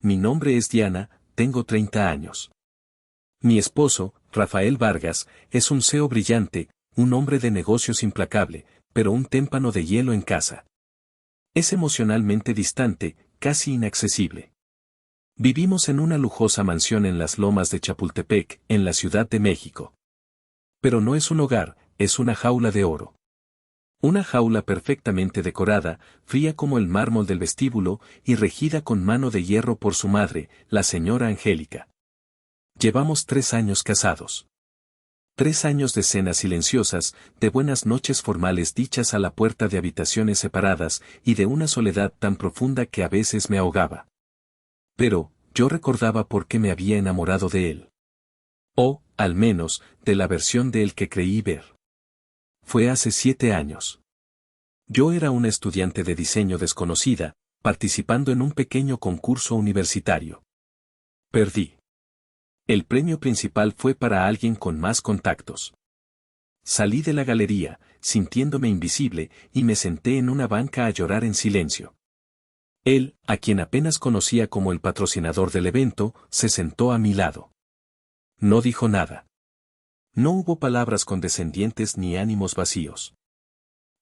Mi nombre es Diana, tengo 30 años. Mi esposo, Rafael Vargas, es un CEO brillante, un hombre de negocios implacable, pero un témpano de hielo en casa. Es emocionalmente distante, casi inaccesible. Vivimos en una lujosa mansión en las lomas de Chapultepec, en la Ciudad de México. Pero no es un hogar, es una jaula de oro. Una jaula perfectamente decorada, fría como el mármol del vestíbulo y regida con mano de hierro por su madre, la señora Angélica. Llevamos 3 años casados. 3 años de cenas silenciosas, de buenas noches formales dichas a la puerta de habitaciones separadas y de una soledad tan profunda que a veces me ahogaba. Pero, yo recordaba por qué me había enamorado de él. O, al menos, de la versión de él que creí ver. Fue hace 7 años. Yo era una estudiante de diseño desconocida, participando en un pequeño concurso universitario. Perdí. El premio principal fue para alguien con más contactos. Salí de la galería, sintiéndome invisible, y me senté en una banca a llorar en silencio. Él, a quien apenas conocía como el patrocinador del evento, se sentó a mi lado. No dijo nada. No hubo palabras condescendientes ni ánimos vacíos.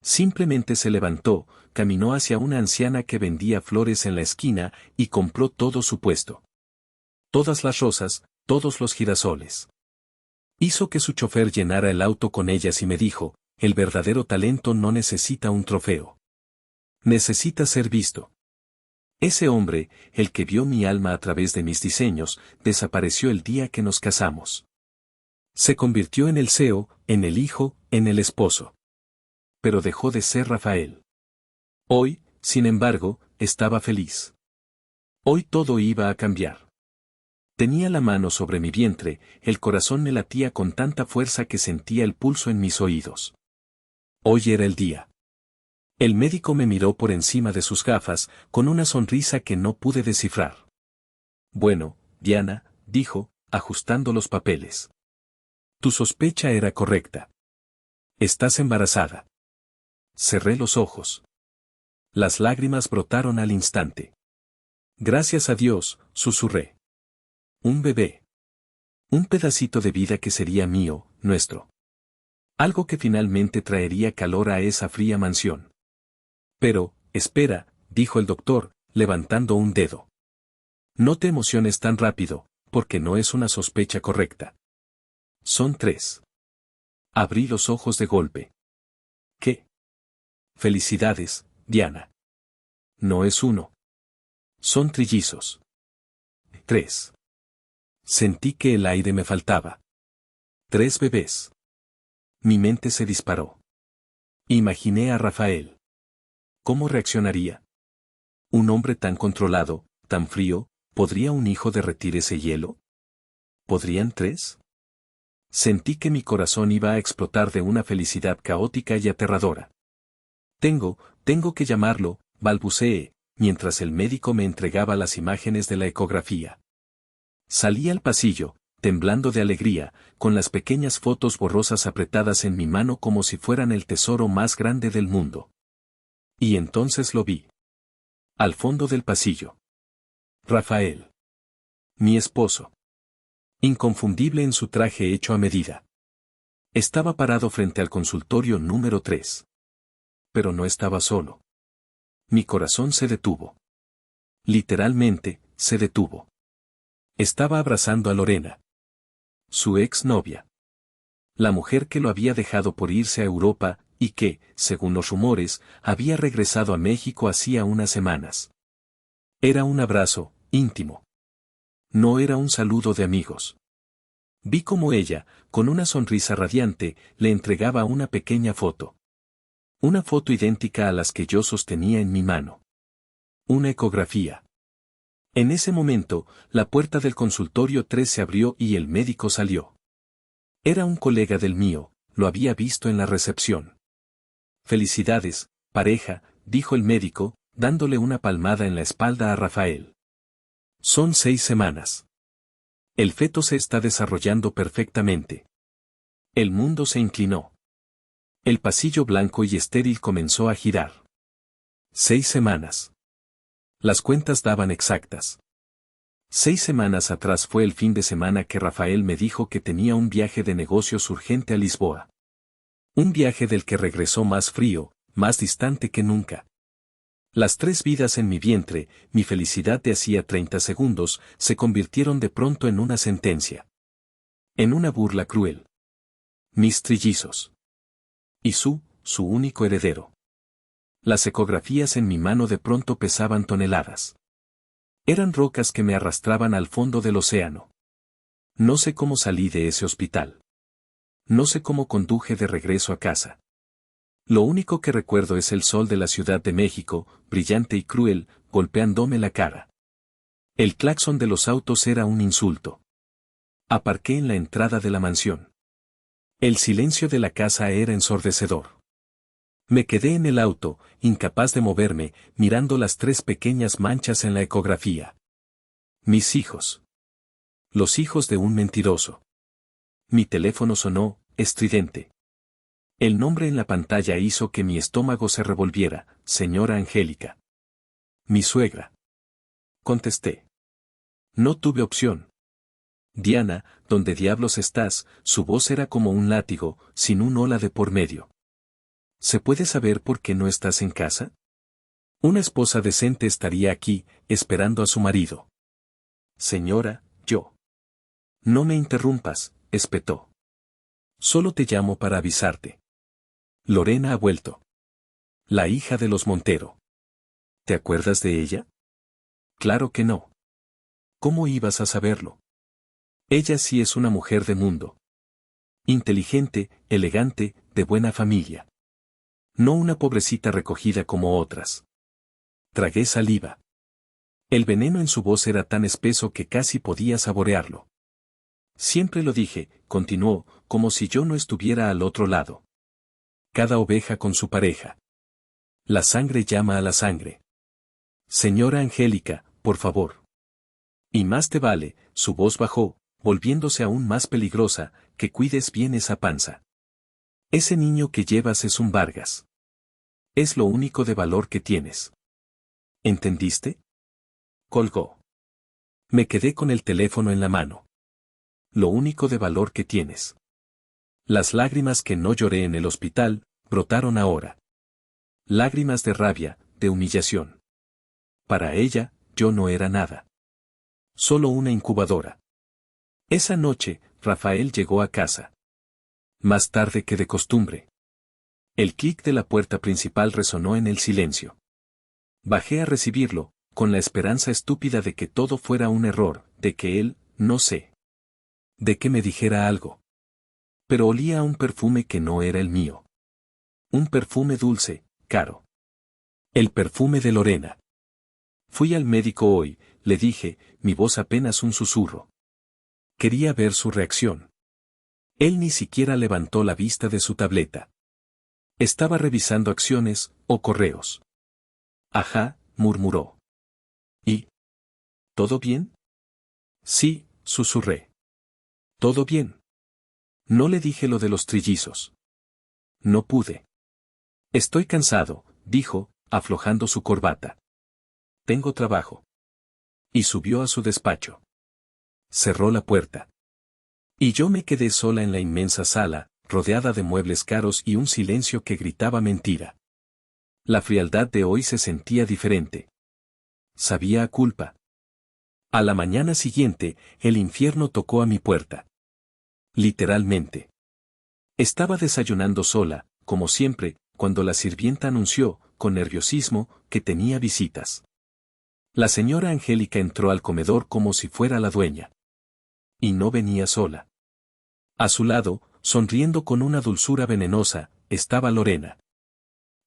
Simplemente se levantó, caminó hacia una anciana que vendía flores en la esquina y compró todo su puesto. Todas las rosas, todos los girasoles. Hizo que su chofer llenara el auto con ellas y me dijo, el verdadero talento no necesita un trofeo. Necesita ser visto. Ese hombre, el que vio mi alma a través de mis diseños, desapareció el día que nos casamos. Se convirtió en el CEO, en el hijo, en el esposo. Pero dejó de ser Rafael. Hoy, sin embargo, estaba feliz. Hoy todo iba a cambiar. Tenía la mano sobre mi vientre, el corazón me latía con tanta fuerza que sentía el pulso en mis oídos. Hoy era el día. El médico me miró por encima de sus gafas, con una sonrisa que no pude descifrar. Bueno, Diana, dijo, ajustando los papeles. Tu sospecha era correcta. Estás embarazada. Cerré los ojos. Las lágrimas brotaron al instante. Gracias a Dios, susurré. Un bebé. Un pedacito de vida que sería mío, nuestro. Algo que finalmente traería calor a esa fría mansión. Pero, espera, dijo el doctor, levantando un dedo. No te emociones tan rápido, porque no es una sospecha correcta. Son 3. Abrí los ojos de golpe. ¿Qué? Felicidades, Diana. No es 1. Son trillizos. 3. Sentí que el aire me faltaba. 3 bebés. Mi mente se disparó. Imaginé a Rafael. ¿Cómo reaccionaría? Un hombre tan controlado, tan frío, ¿podría un hijo derretir ese hielo? ¿Podrían 3? Sentí que mi corazón iba a explotar de una felicidad caótica y aterradora. Tengo que llamarlo, balbuceé, mientras el médico me entregaba las imágenes de la ecografía. Salí al pasillo, temblando de alegría, con las pequeñas fotos borrosas apretadas en mi mano como si fueran el tesoro más grande del mundo. Y entonces lo vi. Al fondo del pasillo. Rafael. Mi esposo. Inconfundible en su traje hecho a medida. Estaba parado frente al consultorio número 3. Pero no estaba solo. Mi corazón se detuvo. Literalmente, se detuvo. Estaba abrazando a Lorena. Su exnovia. La mujer que lo había dejado por irse a Europa, y que, según los rumores, había regresado a México hacía unas semanas. Era un abrazo, íntimo. No era un saludo de amigos. Vi cómo ella, con una sonrisa radiante, le entregaba una pequeña foto. Una foto idéntica a las que yo sostenía en mi mano. Una ecografía. En ese momento, la puerta del consultorio 3 se abrió y el médico salió. Era un colega del mío, lo había visto en la recepción. Felicidades, pareja, dijo el médico, dándole una palmada en la espalda a Rafael. Son 6 semanas. El feto se está desarrollando perfectamente. El mundo se inclinó. El pasillo blanco y estéril comenzó a girar. 6 semanas. Las cuentas daban exactas. 6 semanas atrás fue el fin de semana que Rafael me dijo que tenía un viaje de negocios urgente a Lisboa. Un viaje del que regresó más frío, más distante que nunca. Las 3 vidas en mi vientre, mi felicidad de hacía 30 segundos, se convirtieron de pronto en una sentencia. En una burla cruel. Mis trillizos. Y su único heredero. Las ecografías en mi mano de pronto pesaban toneladas. Eran rocas que me arrastraban al fondo del océano. No sé cómo salí de ese hospital. No sé cómo conduje de regreso a casa. Lo único que recuerdo es el sol de la Ciudad de México, brillante y cruel, golpeándome la cara. El claxon de los autos era un insulto. Aparqué en la entrada de la mansión. El silencio de la casa era ensordecedor. Me quedé en el auto, incapaz de moverme, mirando las 3 pequeñas manchas en la ecografía. Mis hijos. Los hijos de un mentiroso. Mi teléfono sonó, estridente. El nombre en la pantalla hizo que mi estómago se revolviera, señora Angélica. Mi suegra. Contesté. No tuve opción. Diana, ¿dónde diablos estás? Su voz era como un látigo, sin un hola de por medio. ¿Se puede saber por qué no estás en casa? Una esposa decente estaría aquí, esperando a su marido. Señora, yo. No me interrumpas, espetó. Solo te llamo para avisarte. Lorena ha vuelto. La hija de los Montero. ¿Te acuerdas de ella? Claro que no. ¿Cómo ibas a saberlo? Ella sí es una mujer de mundo. Inteligente, elegante, de buena familia. No una pobrecita recogida como otras. Tragué saliva. El veneno en su voz era tan espeso que casi podía saborearlo. Siempre lo dije, continuó, como si yo no estuviera al otro lado. Cada oveja con su pareja. La sangre llama a la sangre. Señora Angélica, por favor. Y más te vale, su voz bajó, volviéndose aún más peligrosa, que cuides bien esa panza. Ese niño que llevas es un Vargas. Es lo único de valor que tienes. ¿Entendiste? Colgó. Me quedé con el teléfono en la mano. Lo único de valor que tienes. Las lágrimas que no lloré en el hospital, brotaron ahora. Lágrimas de rabia, de humillación. Para ella, yo no era nada. Solo una incubadora. Esa noche, Rafael llegó a casa. Más tarde que de costumbre. El clic de la puerta principal resonó en el silencio. Bajé a recibirlo, con la esperanza estúpida de que todo fuera un error, de que él, no sé. De que me dijera algo. Pero olía a un perfume que no era el mío. Un perfume dulce, caro. El perfume de Lorena. Fui al médico hoy, le dije, mi voz apenas un susurro. Quería ver su reacción. Él ni siquiera levantó la vista de su tableta. Estaba revisando acciones, o correos. Ajá, murmuró. ¿Y? ¿Todo bien? Sí, susurré. ¿Todo bien? No le dije lo de los trillizos. No pude. Estoy cansado, dijo, aflojando su corbata. Tengo trabajo. Y subió a su despacho. Cerró la puerta. Y yo me quedé sola en la inmensa sala, rodeada de muebles caros y un silencio que gritaba mentira. La frialdad de hoy se sentía diferente. Sabía a culpa. A la mañana siguiente, el infierno tocó a mi puerta. Literalmente. Estaba desayunando sola, como siempre, cuando la sirvienta anunció, con nerviosismo, que tenía visitas. La señora Angélica entró al comedor como si fuera la dueña. Y no venía sola. A su lado, sonriendo con una dulzura venenosa, estaba Lorena.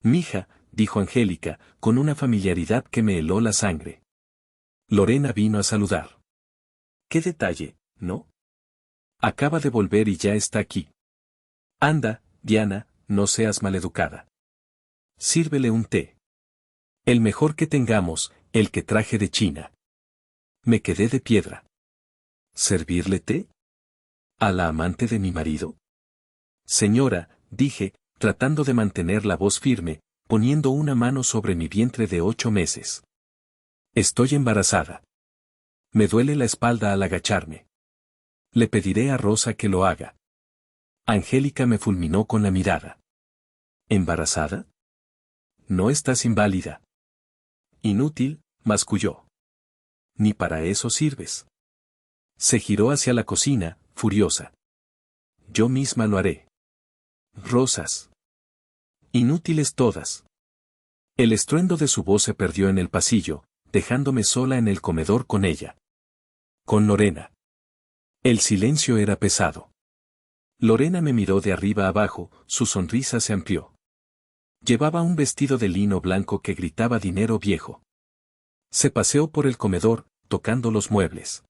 Mija, dijo Angélica, con una familiaridad que me heló la sangre. Lorena vino a saludar. ¡Qué detalle, ¿no? Acaba de volver y ya está aquí. Anda, Diana, no seas maleducada. Sírvele un té. El mejor que tengamos, el que traje de China. Me quedé de piedra. ¿Servirle té? ¿A la amante de mi marido? Señora, dije, tratando de mantener la voz firme, poniendo una mano sobre mi vientre de 8 meses. Estoy embarazada. Me duele la espalda al agacharme. Le pediré a Rosa que lo haga. Angélica me fulminó con la mirada. ¿Embarazada? No estás inválida. Inútil, masculló. Ni para eso sirves. Se giró hacia la cocina, furiosa. Yo misma lo haré. Rosas. Inútiles todas. El estruendo de su voz se perdió en el pasillo, dejándome sola en el comedor con ella. Con Lorena. El silencio era pesado. Lorena me miró de arriba abajo, su sonrisa se amplió. Llevaba un vestido de lino blanco que gritaba dinero viejo. Se paseó por el comedor, tocando los muebles.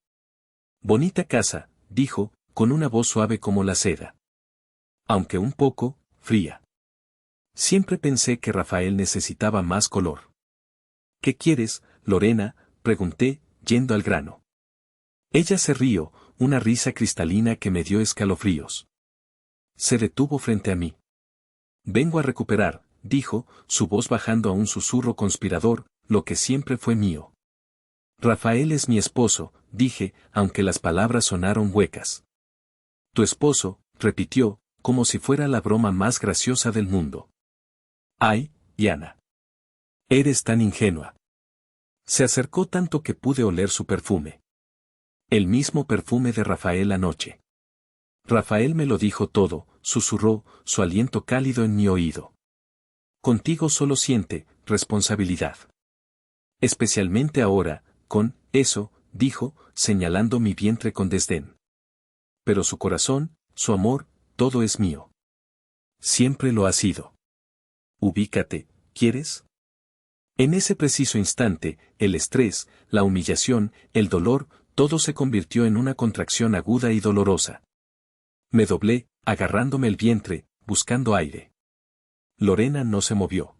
Bonita casa, dijo, con una voz suave como la seda. Aunque un poco, fría. Siempre pensé que Rafael necesitaba más color. ¿Qué quieres, Lorena?, pregunté, yendo al grano. Ella se rió, una risa cristalina que me dio escalofríos. Se detuvo frente a mí. Vengo a recuperar, dijo, su voz bajando a un susurro conspirador, lo que siempre fue mío. Rafael es mi esposo, dije, aunque las palabras sonaron huecas. Tu esposo, repitió, como si fuera la broma más graciosa del mundo. Ay, Diana. Eres tan ingenua. Se acercó tanto que pude oler su perfume. El mismo perfume de Rafael anoche. Rafael me lo dijo todo, susurró, su aliento cálido en mi oído. Contigo solo siente responsabilidad. Especialmente ahora, con eso, dijo, señalando mi vientre con desdén. Pero su corazón, su amor, todo es mío. Siempre lo ha sido. Ubícate, ¿quieres? En ese preciso instante, el estrés, la humillación, el dolor, todo se convirtió en una contracción aguda y dolorosa. Me doblé, agarrándome el vientre, buscando aire. Lorena no se movió.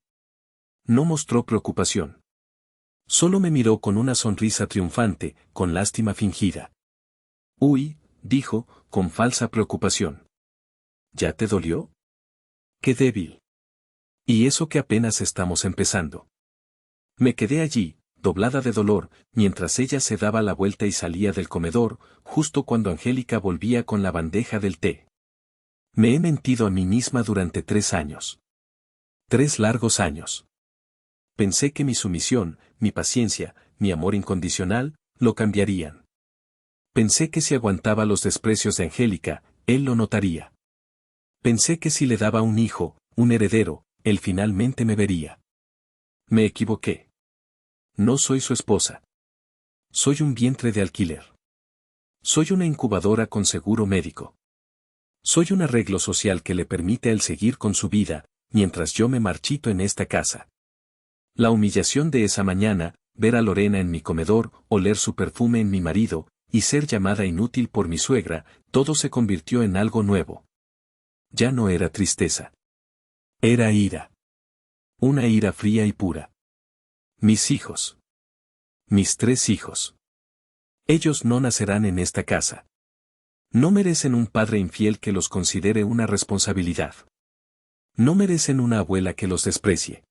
No mostró preocupación. Solo me miró con una sonrisa triunfante, con lástima fingida. Uy, dijo, con falsa preocupación. ¿Ya te dolió? ¡Qué débil! Y eso que apenas estamos empezando. Me quedé allí, doblada de dolor, mientras ella se daba la vuelta y salía del comedor, justo cuando Angélica volvía con la bandeja del té. Me he mentido a mí misma durante 3 años. 3 largos años. Pensé que mi sumisión, mi paciencia, mi amor incondicional, lo cambiarían. Pensé que si aguantaba los desprecios de Angélica, él lo notaría. Pensé que si le daba un hijo, un heredero, él finalmente me vería. Me equivoqué. No soy su esposa. Soy un vientre de alquiler. Soy una incubadora con seguro médico. Soy un arreglo social que le permite a él seguir con su vida, mientras yo me marchito en esta casa. La humillación de esa mañana, ver a Lorena en mi comedor, oler su perfume en mi marido, y ser llamada inútil por mi suegra, todo se convirtió en algo nuevo. Ya no era tristeza. Era ira. Una ira fría y pura. Mis hijos. Mis 3 hijos. Ellos no nacerán en esta casa. No merecen un padre infiel que los considere una responsabilidad. No merecen una abuela que los desprecie.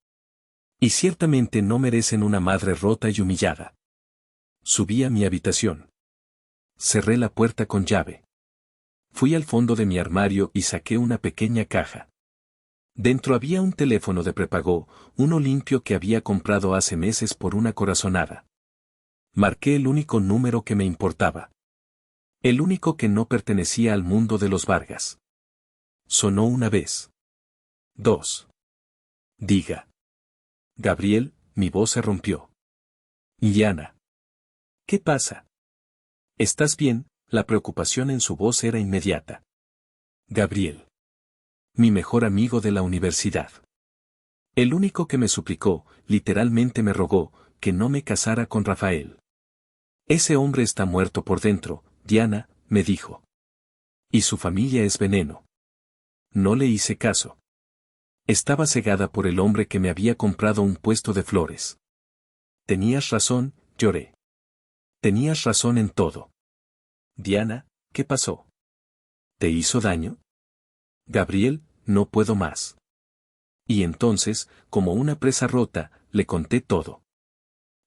Y ciertamente no merecen una madre rota y humillada. Subí a mi habitación. Cerré la puerta con llave. Fui al fondo de mi armario y saqué una pequeña caja. Dentro había un teléfono de prepago, uno limpio que había comprado hace meses por una corazonada. Marqué el único número que me importaba. El único que no pertenecía al mundo de los Vargas. Sonó una vez. 2. Diga. Gabriel, mi voz se rompió. Diana. ¿Qué pasa? ¿Estás bien? La preocupación en su voz era inmediata. Gabriel. Mi mejor amigo de la universidad. El único que me suplicó, literalmente me rogó, que no me casara con Rafael. Ese hombre está muerto por dentro, Diana, me dijo. Y su familia es veneno. No le hice caso. Estaba cegada por el hombre que me había comprado un puesto de flores. Tenías razón, lloré. Tenías razón en todo. Diana, ¿qué pasó? ¿Te hizo daño? Gabriel, no puedo más. Y entonces, como una presa rota, le conté todo.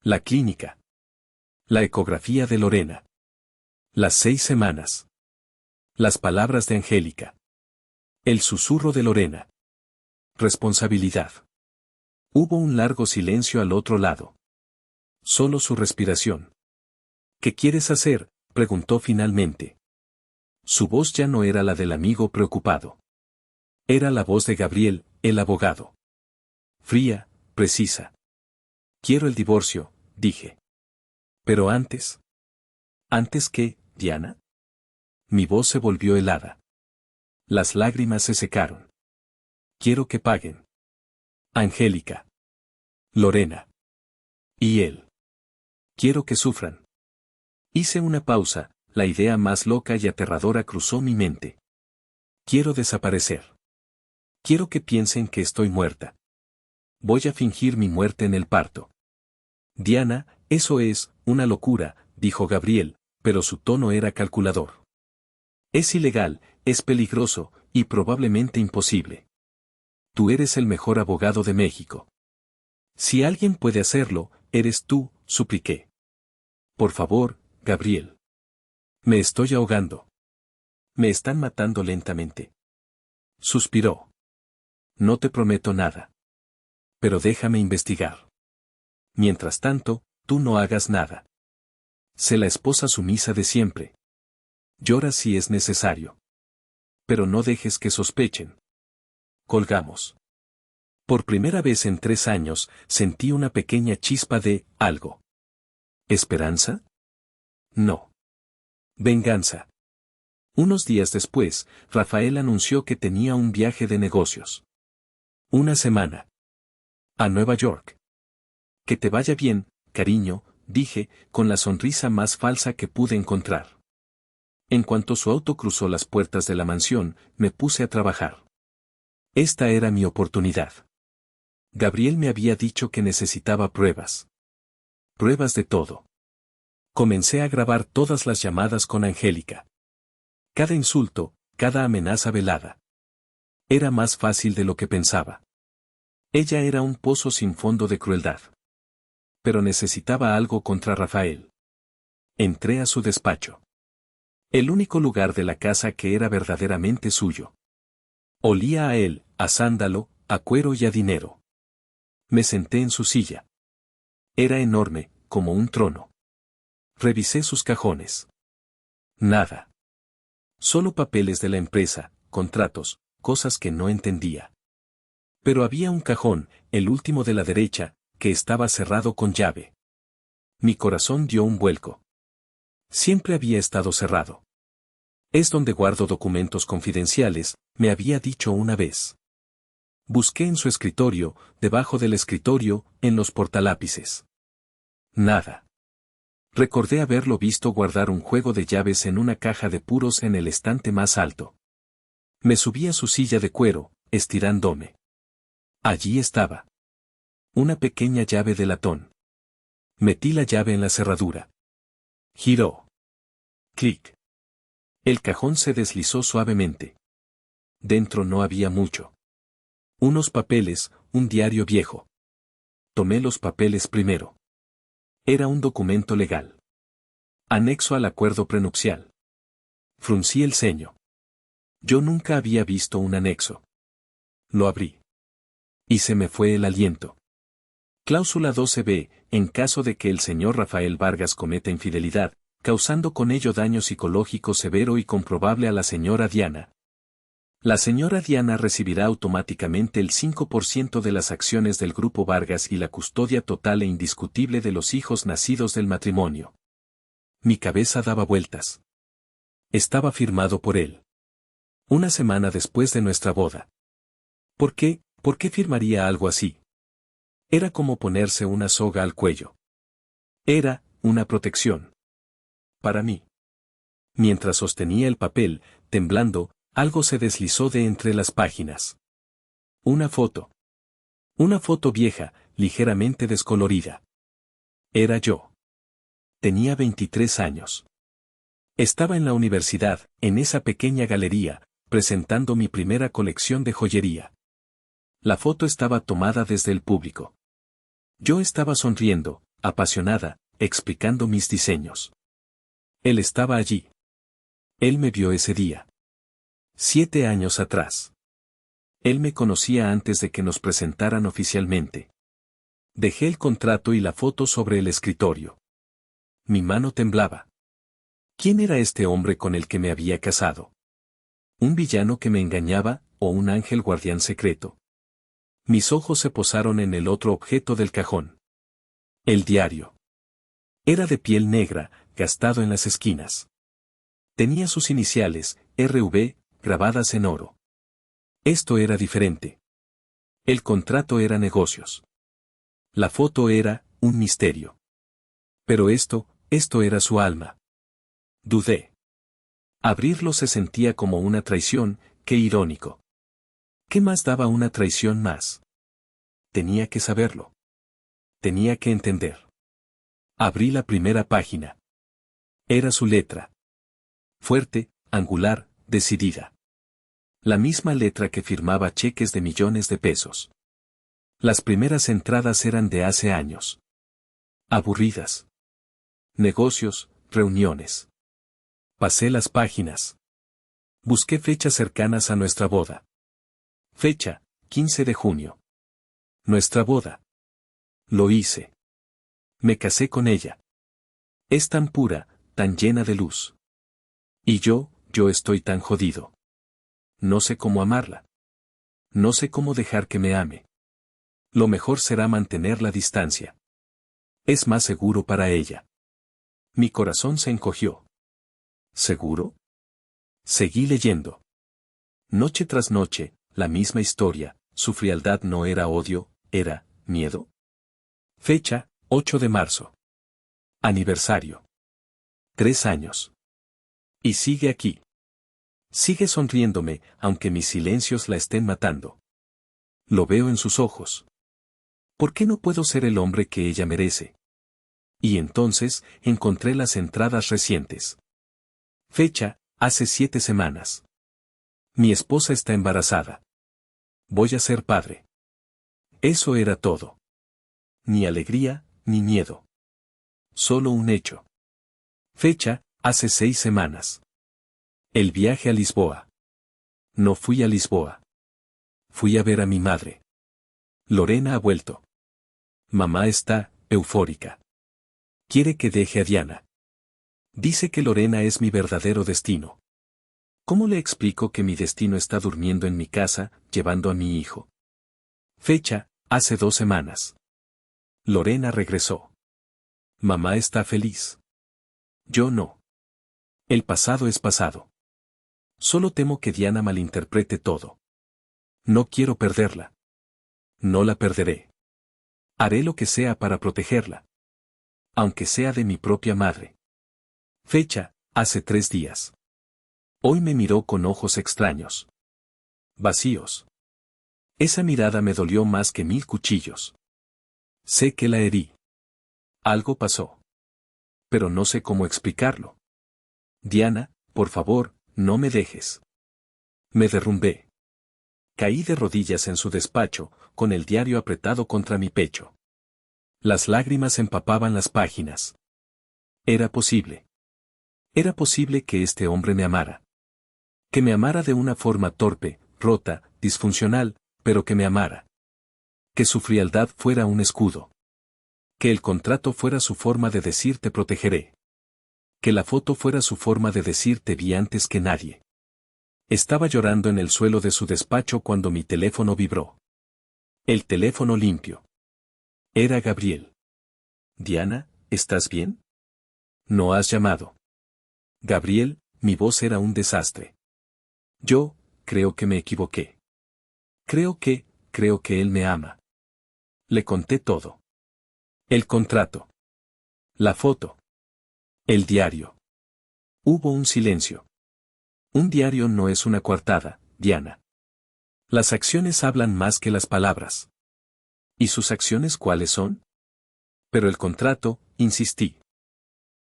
La clínica. La ecografía de Lorena. Las 6 semanas. Las palabras de Angélica. El susurro de Lorena. Responsabilidad. Hubo un largo silencio al otro lado. Solo su respiración. ¿Qué quieres hacer?, preguntó finalmente. Su voz ya no era la del amigo preocupado. Era la voz de Gabriel, el abogado. Fría, precisa. Quiero el divorcio, dije. Pero antes. ¿Antes qué, Diana? Mi voz se volvió helada. Las lágrimas se secaron. Quiero que paguen. Angélica. Lorena. Y él. Quiero que sufran. Hice una pausa, la idea más loca y aterradora cruzó mi mente. Quiero desaparecer. Quiero que piensen que estoy muerta. Voy a fingir mi muerte en el parto. Diana, eso es una locura, dijo Gabriel, pero su tono era calculador. Es ilegal, es peligroso, y probablemente imposible. Tú eres el mejor abogado de México. Si alguien puede hacerlo, eres tú, supliqué. Por favor, Gabriel. Me estoy ahogando. Me están matando lentamente. Suspiró. No te prometo nada. Pero déjame investigar. Mientras tanto, tú no hagas nada. Sé la esposa sumisa de siempre. Llora si es necesario. Pero no dejes que sospechen. Colgamos. Por primera vez en 3 años, sentí una pequeña chispa de algo. ¿Esperanza? No. Venganza. Unos días después, Rafael anunció que tenía un viaje de negocios. Una semana. A Nueva York. Que te vaya bien, cariño, dije, con la sonrisa más falsa que pude encontrar. En cuanto su auto cruzó las puertas de la mansión, me puse a trabajar. Esta era mi oportunidad. Gabriel me había dicho que necesitaba pruebas. Pruebas de todo. Comencé a grabar todas las llamadas con Angélica. Cada insulto, cada amenaza velada. Era más fácil de lo que pensaba. Ella era un pozo sin fondo de crueldad. Pero necesitaba algo contra Rafael. Entré a su despacho. El único lugar de la casa que era verdaderamente suyo. Olía a él, a sándalo, a cuero y a dinero. Me senté en su silla. Era enorme, como un trono. Revisé sus cajones. Nada. Solo papeles de la empresa, contratos, cosas que no entendía. Pero había un cajón, el último de la derecha, que estaba cerrado con llave. Mi corazón dio un vuelco. Siempre había estado cerrado. Es donde guardo documentos confidenciales, me había dicho una vez. Busqué en su escritorio, debajo del escritorio, en los portalápices. Nada. Recordé haberlo visto guardar un juego de llaves en una caja de puros en el estante más alto. Me subí a su silla de cuero, estirándome. Allí estaba. Una pequeña llave de latón. Metí la llave en la cerradura. Giró. Clic. El cajón se deslizó suavemente. Dentro no había mucho. Unos papeles, un diario viejo. Tomé los papeles primero. Era un documento legal. Anexo al acuerdo prenupcial. Fruncí el ceño. Yo nunca había visto un anexo. Lo abrí. Y se me fue el aliento. Cláusula 12b, en caso de que el señor Rafael Vargas cometa infidelidad, causando con ello daño psicológico severo y comprobable a la señora Diana. La señora Diana recibirá automáticamente el 5% de las acciones del Grupo Vargas y la custodia total e indiscutible de los hijos nacidos del matrimonio. Mi cabeza daba vueltas. Estaba firmado por él. Una semana después de nuestra boda. ¿Por qué? ¿Por qué firmaría algo así? Era como ponerse una soga al cuello. Era una protección. Para mí. Mientras sostenía el papel, temblando, algo se deslizó de entre las páginas. Una foto. Una foto vieja, ligeramente descolorida. Era yo. Tenía 23 años. Estaba en la universidad, en esa pequeña galería, presentando mi primera colección de joyería. La foto estaba tomada desde el público. Yo estaba sonriendo, apasionada, explicando mis diseños. Él estaba allí. Él me vio ese día. 7 años atrás. Él me conocía antes de que nos presentaran oficialmente. Dejé el contrato y la foto sobre el escritorio. Mi mano temblaba. ¿Quién era este hombre con el que me había casado? ¿Un villano que me engañaba, o un ángel guardián secreto? Mis ojos se posaron en el otro objeto del cajón. El diario. Era de piel negra, gastado en las esquinas. Tenía sus iniciales, RV, grabadas en oro. Esto era diferente. El contrato era negocios. La foto era un misterio. Pero esto era su alma. Dudé. Abrirlo se sentía como una traición, qué irónico. ¿Qué más daba una traición más? Tenía que saberlo. Tenía que entender. Abrí la primera página. Era su letra. Fuerte, angular, decidida. La misma letra que firmaba cheques de millones de pesos. Las primeras entradas eran de hace años. Aburridas. Negocios, reuniones. Pasé las páginas. Busqué fechas cercanas a nuestra boda. Fecha, 15 de junio. Nuestra boda. Lo hice. Me casé con ella. Es tan pura, tan llena de luz. Y yo estoy tan jodido. No sé cómo amarla. No sé cómo dejar que me ame. Lo mejor será mantener la distancia. Es más seguro para ella. Mi corazón se encogió. ¿Seguro? Seguí leyendo. Noche tras noche, la misma historia, su frialdad no era odio, era miedo. Fecha, 8 de marzo. Aniversario. 3 años. Y sigue aquí. Sigue sonriéndome, aunque mis silencios la estén matando. Lo veo en sus ojos. ¿Por qué no puedo ser el hombre que ella merece? Y entonces, encontré las entradas recientes. Fecha, hace 7 semanas. Mi esposa está embarazada. Voy a ser padre. Eso era todo. Ni alegría, ni miedo. Solo un hecho. Fecha, hace 6 semanas. El viaje a Lisboa. No fui a Lisboa. Fui a ver a mi madre. Lorena ha vuelto. Mamá está eufórica. Quiere que deje a Diana. Dice que Lorena es mi verdadero destino. ¿Cómo le explico que mi destino está durmiendo en mi casa, llevando a mi hijo? Fecha, hace 2 semanas. Lorena regresó. Mamá está feliz. Yo no. El pasado es pasado. Solo temo que Diana malinterprete todo. No quiero perderla. No la perderé. Haré lo que sea para protegerla. Aunque sea de mi propia madre. Fecha, hace 3 días. Hoy me miró con ojos extraños. Vacíos. Esa mirada me dolió más que 1000 cuchillos. Sé que la herí. Algo pasó. Pero no sé cómo explicarlo. Diana, por favor, no me dejes. Me derrumbé. Caí de rodillas en su despacho, con el diario apretado contra mi pecho. Las lágrimas empapaban las páginas. Era posible. Era posible que este hombre me amara. Que me amara de una forma torpe, rota, disfuncional, pero que me amara. Que su frialdad fuera un escudo. Que el contrato fuera su forma de decir te protegeré. Que la foto fuera su forma de decir te vi antes que nadie. Estaba llorando en el suelo de su despacho cuando mi teléfono vibró. El teléfono limpio. Era Gabriel. Diana, ¿estás bien? No has llamado. Gabriel, mi voz era un desastre. Yo, creo que me equivoqué. Creo que él me ama. Le conté todo. El contrato. La foto. El diario. Hubo un silencio. Un diario no es una coartada, Diana. Las acciones hablan más que las palabras. ¿Y sus acciones cuáles son? Pero el contrato, insistí.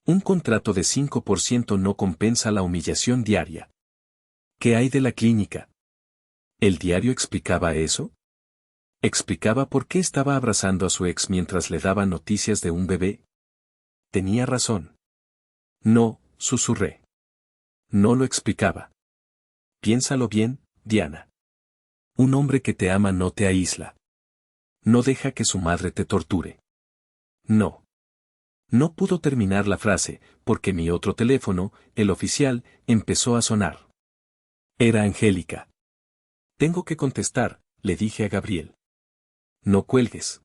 Un contrato de 5% no compensa la humillación diaria. ¿Qué hay de la clínica? ¿El diario explicaba eso? ¿Explicaba por qué estaba abrazando a su ex mientras le daba noticias de un bebé? Tenía razón. No, susurré. No lo explicaba. Piénsalo bien, Diana. Un hombre que te ama no te aísla. No deja que su madre te torture. No. No pudo terminar la frase, porque mi otro teléfono, el oficial, empezó a sonar. Era Angélica. Tengo que contestar, le dije a Gabriel. No cuelgues.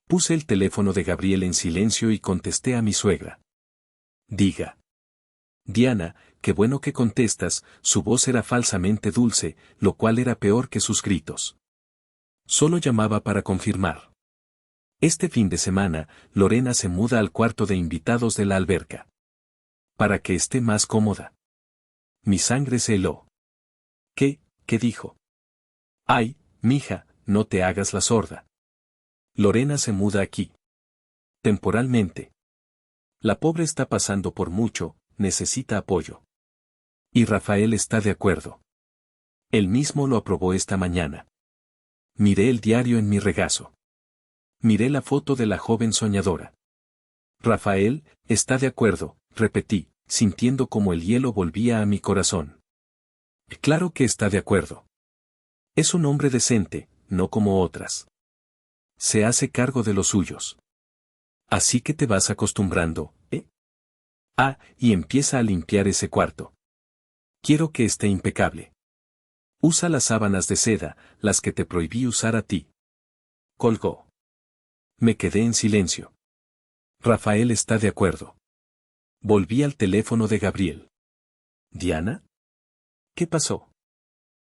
Puse el teléfono de Gabriel en silencio y contesté a mi suegra. Diga. Diana, qué bueno que contestas, su voz era falsamente dulce, lo cual era peor que sus gritos. Solo llamaba para confirmar. Este fin de semana, Lorena se muda al cuarto de invitados de la alberca. Para que esté más cómoda. Mi sangre se heló. ¿Qué dijo? Ay, mija, no te hagas la sorda. Lorena se muda aquí. Temporalmente. La pobre está pasando por mucho, necesita apoyo. Y Rafael está de acuerdo. Él mismo lo aprobó esta mañana. Miré el diario en mi regazo. Miré la foto de la joven soñadora. Rafael, está de acuerdo, repetí, sintiendo como el hielo volvía a mi corazón. Claro que está de acuerdo. Es un hombre decente, no como otras. Se hace cargo de los suyos. Así que te vas acostumbrando, ¿eh? Ah, y empieza a limpiar ese cuarto. Quiero que esté impecable. Usa las sábanas de seda, las que te prohibí usar a ti. Colgó. Me quedé en silencio. Rafael está de acuerdo. Volví al teléfono de Gabriel. ¿Diana? ¿Qué pasó?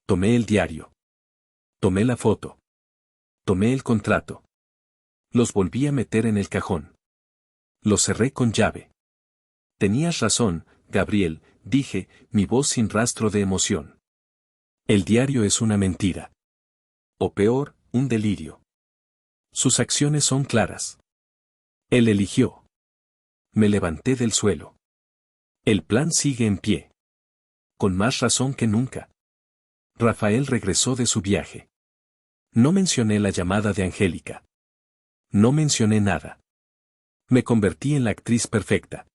Tomé el diario. Tomé la foto. Tomé el contrato. Los volví a meter en el cajón. Los cerré con llave. Tenías razón, Gabriel, dije, mi voz sin rastro de emoción. El diario es una mentira. O peor, un delirio. Sus acciones son claras. Él eligió. Me levanté del suelo. El plan sigue en pie. Con más razón que nunca. Rafael regresó de su viaje. No mencioné la llamada de Angélica. No mencioné nada. Me convertí en la actriz perfecta.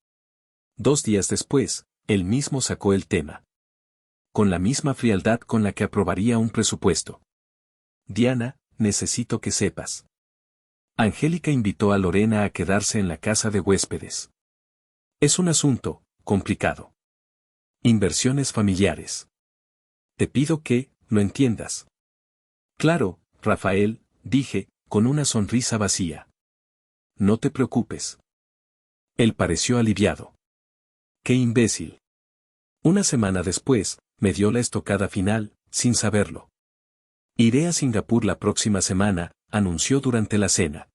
2 días después, él mismo sacó el tema. Con la misma frialdad con la que aprobaría un presupuesto. Diana, necesito que sepas. Angélica invitó a Lorena a quedarse en la casa de huéspedes. Es un asunto complicado. Inversiones familiares. Te pido que lo entiendas. Claro, Rafael, dije, con una sonrisa vacía. No te preocupes. Él pareció aliviado. ¡Qué imbécil! Una semana después, me dio la estocada final, sin saberlo. Iré a Singapur la próxima semana, anunció durante la cena.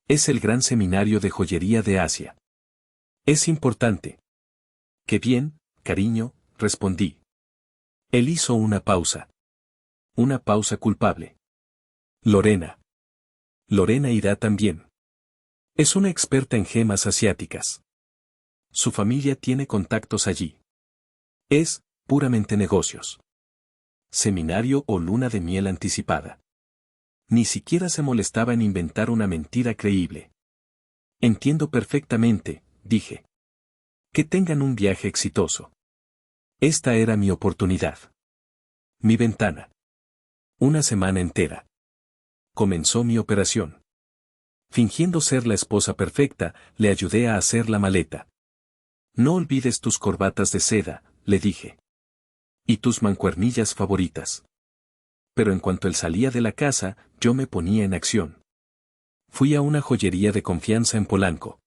Es el gran seminario de joyería de Asia. Es importante. Qué bien, cariño, respondí. Él hizo una pausa. Una pausa culpable. Lorena. Lorena irá también. Es una experta en gemas asiáticas. Su familia tiene contactos allí. Es, puramente negocios. Seminario o luna de miel anticipada. Ni siquiera se molestaba en inventar una mentira creíble. Entiendo perfectamente, dije. Que tengan un viaje exitoso. Esta era mi oportunidad. Mi ventana. Una semana entera. Comenzó mi operación. Fingiendo ser la esposa perfecta, le ayudé a hacer la maleta. No olvides tus corbatas de seda, le dije. Y tus mancuernillas favoritas. Pero en cuanto él salía de la casa, yo me ponía en acción. Fui a una joyería de confianza en Polanco.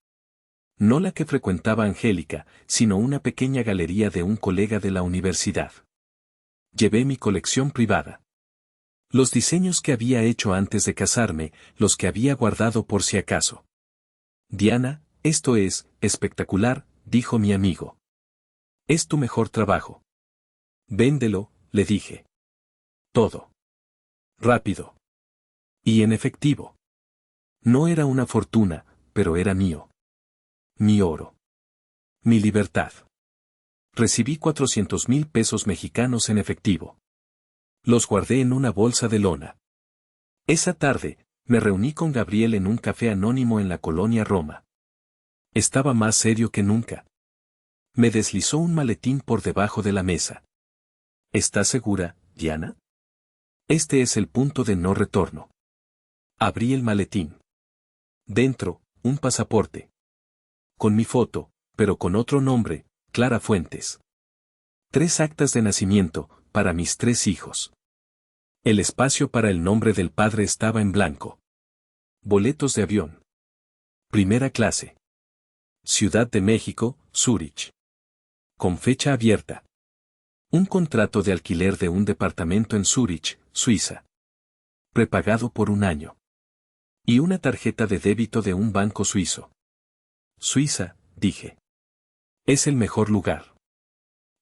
No la que frecuentaba Angélica, sino una pequeña galería de un colega de la universidad. Llevé mi colección privada. Los diseños que había hecho antes de casarme, los que había guardado por si acaso. Diana, esto es espectacular, dijo mi amigo. Es tu mejor trabajo. Véndelo, le dije. Todo. Rápido. Y en efectivo. No era una fortuna, pero era mío. Mi oro. Mi libertad. Recibí 400,000 pesos mexicanos en efectivo. Los guardé en una bolsa de lona. Esa tarde, me reuní con Gabriel en un café anónimo en la colonia Roma. Estaba más serio que nunca. Me deslizó un maletín por debajo de la mesa. ¿Estás segura, Diana? Este es el punto de no retorno. Abrí el maletín. Dentro, un pasaporte. Con mi foto, pero con otro nombre, Clara Fuentes. 3 actas de nacimiento, para mis 3 hijos. El espacio para el nombre del padre estaba en blanco. Boletos de avión. Primera clase. Ciudad de México, Zúrich. Con fecha abierta. Un contrato de alquiler de un departamento en Zúrich, Suiza. Prepagado por 1 año. Y una tarjeta de débito de un banco suizo. Suiza, dije. Es el mejor lugar.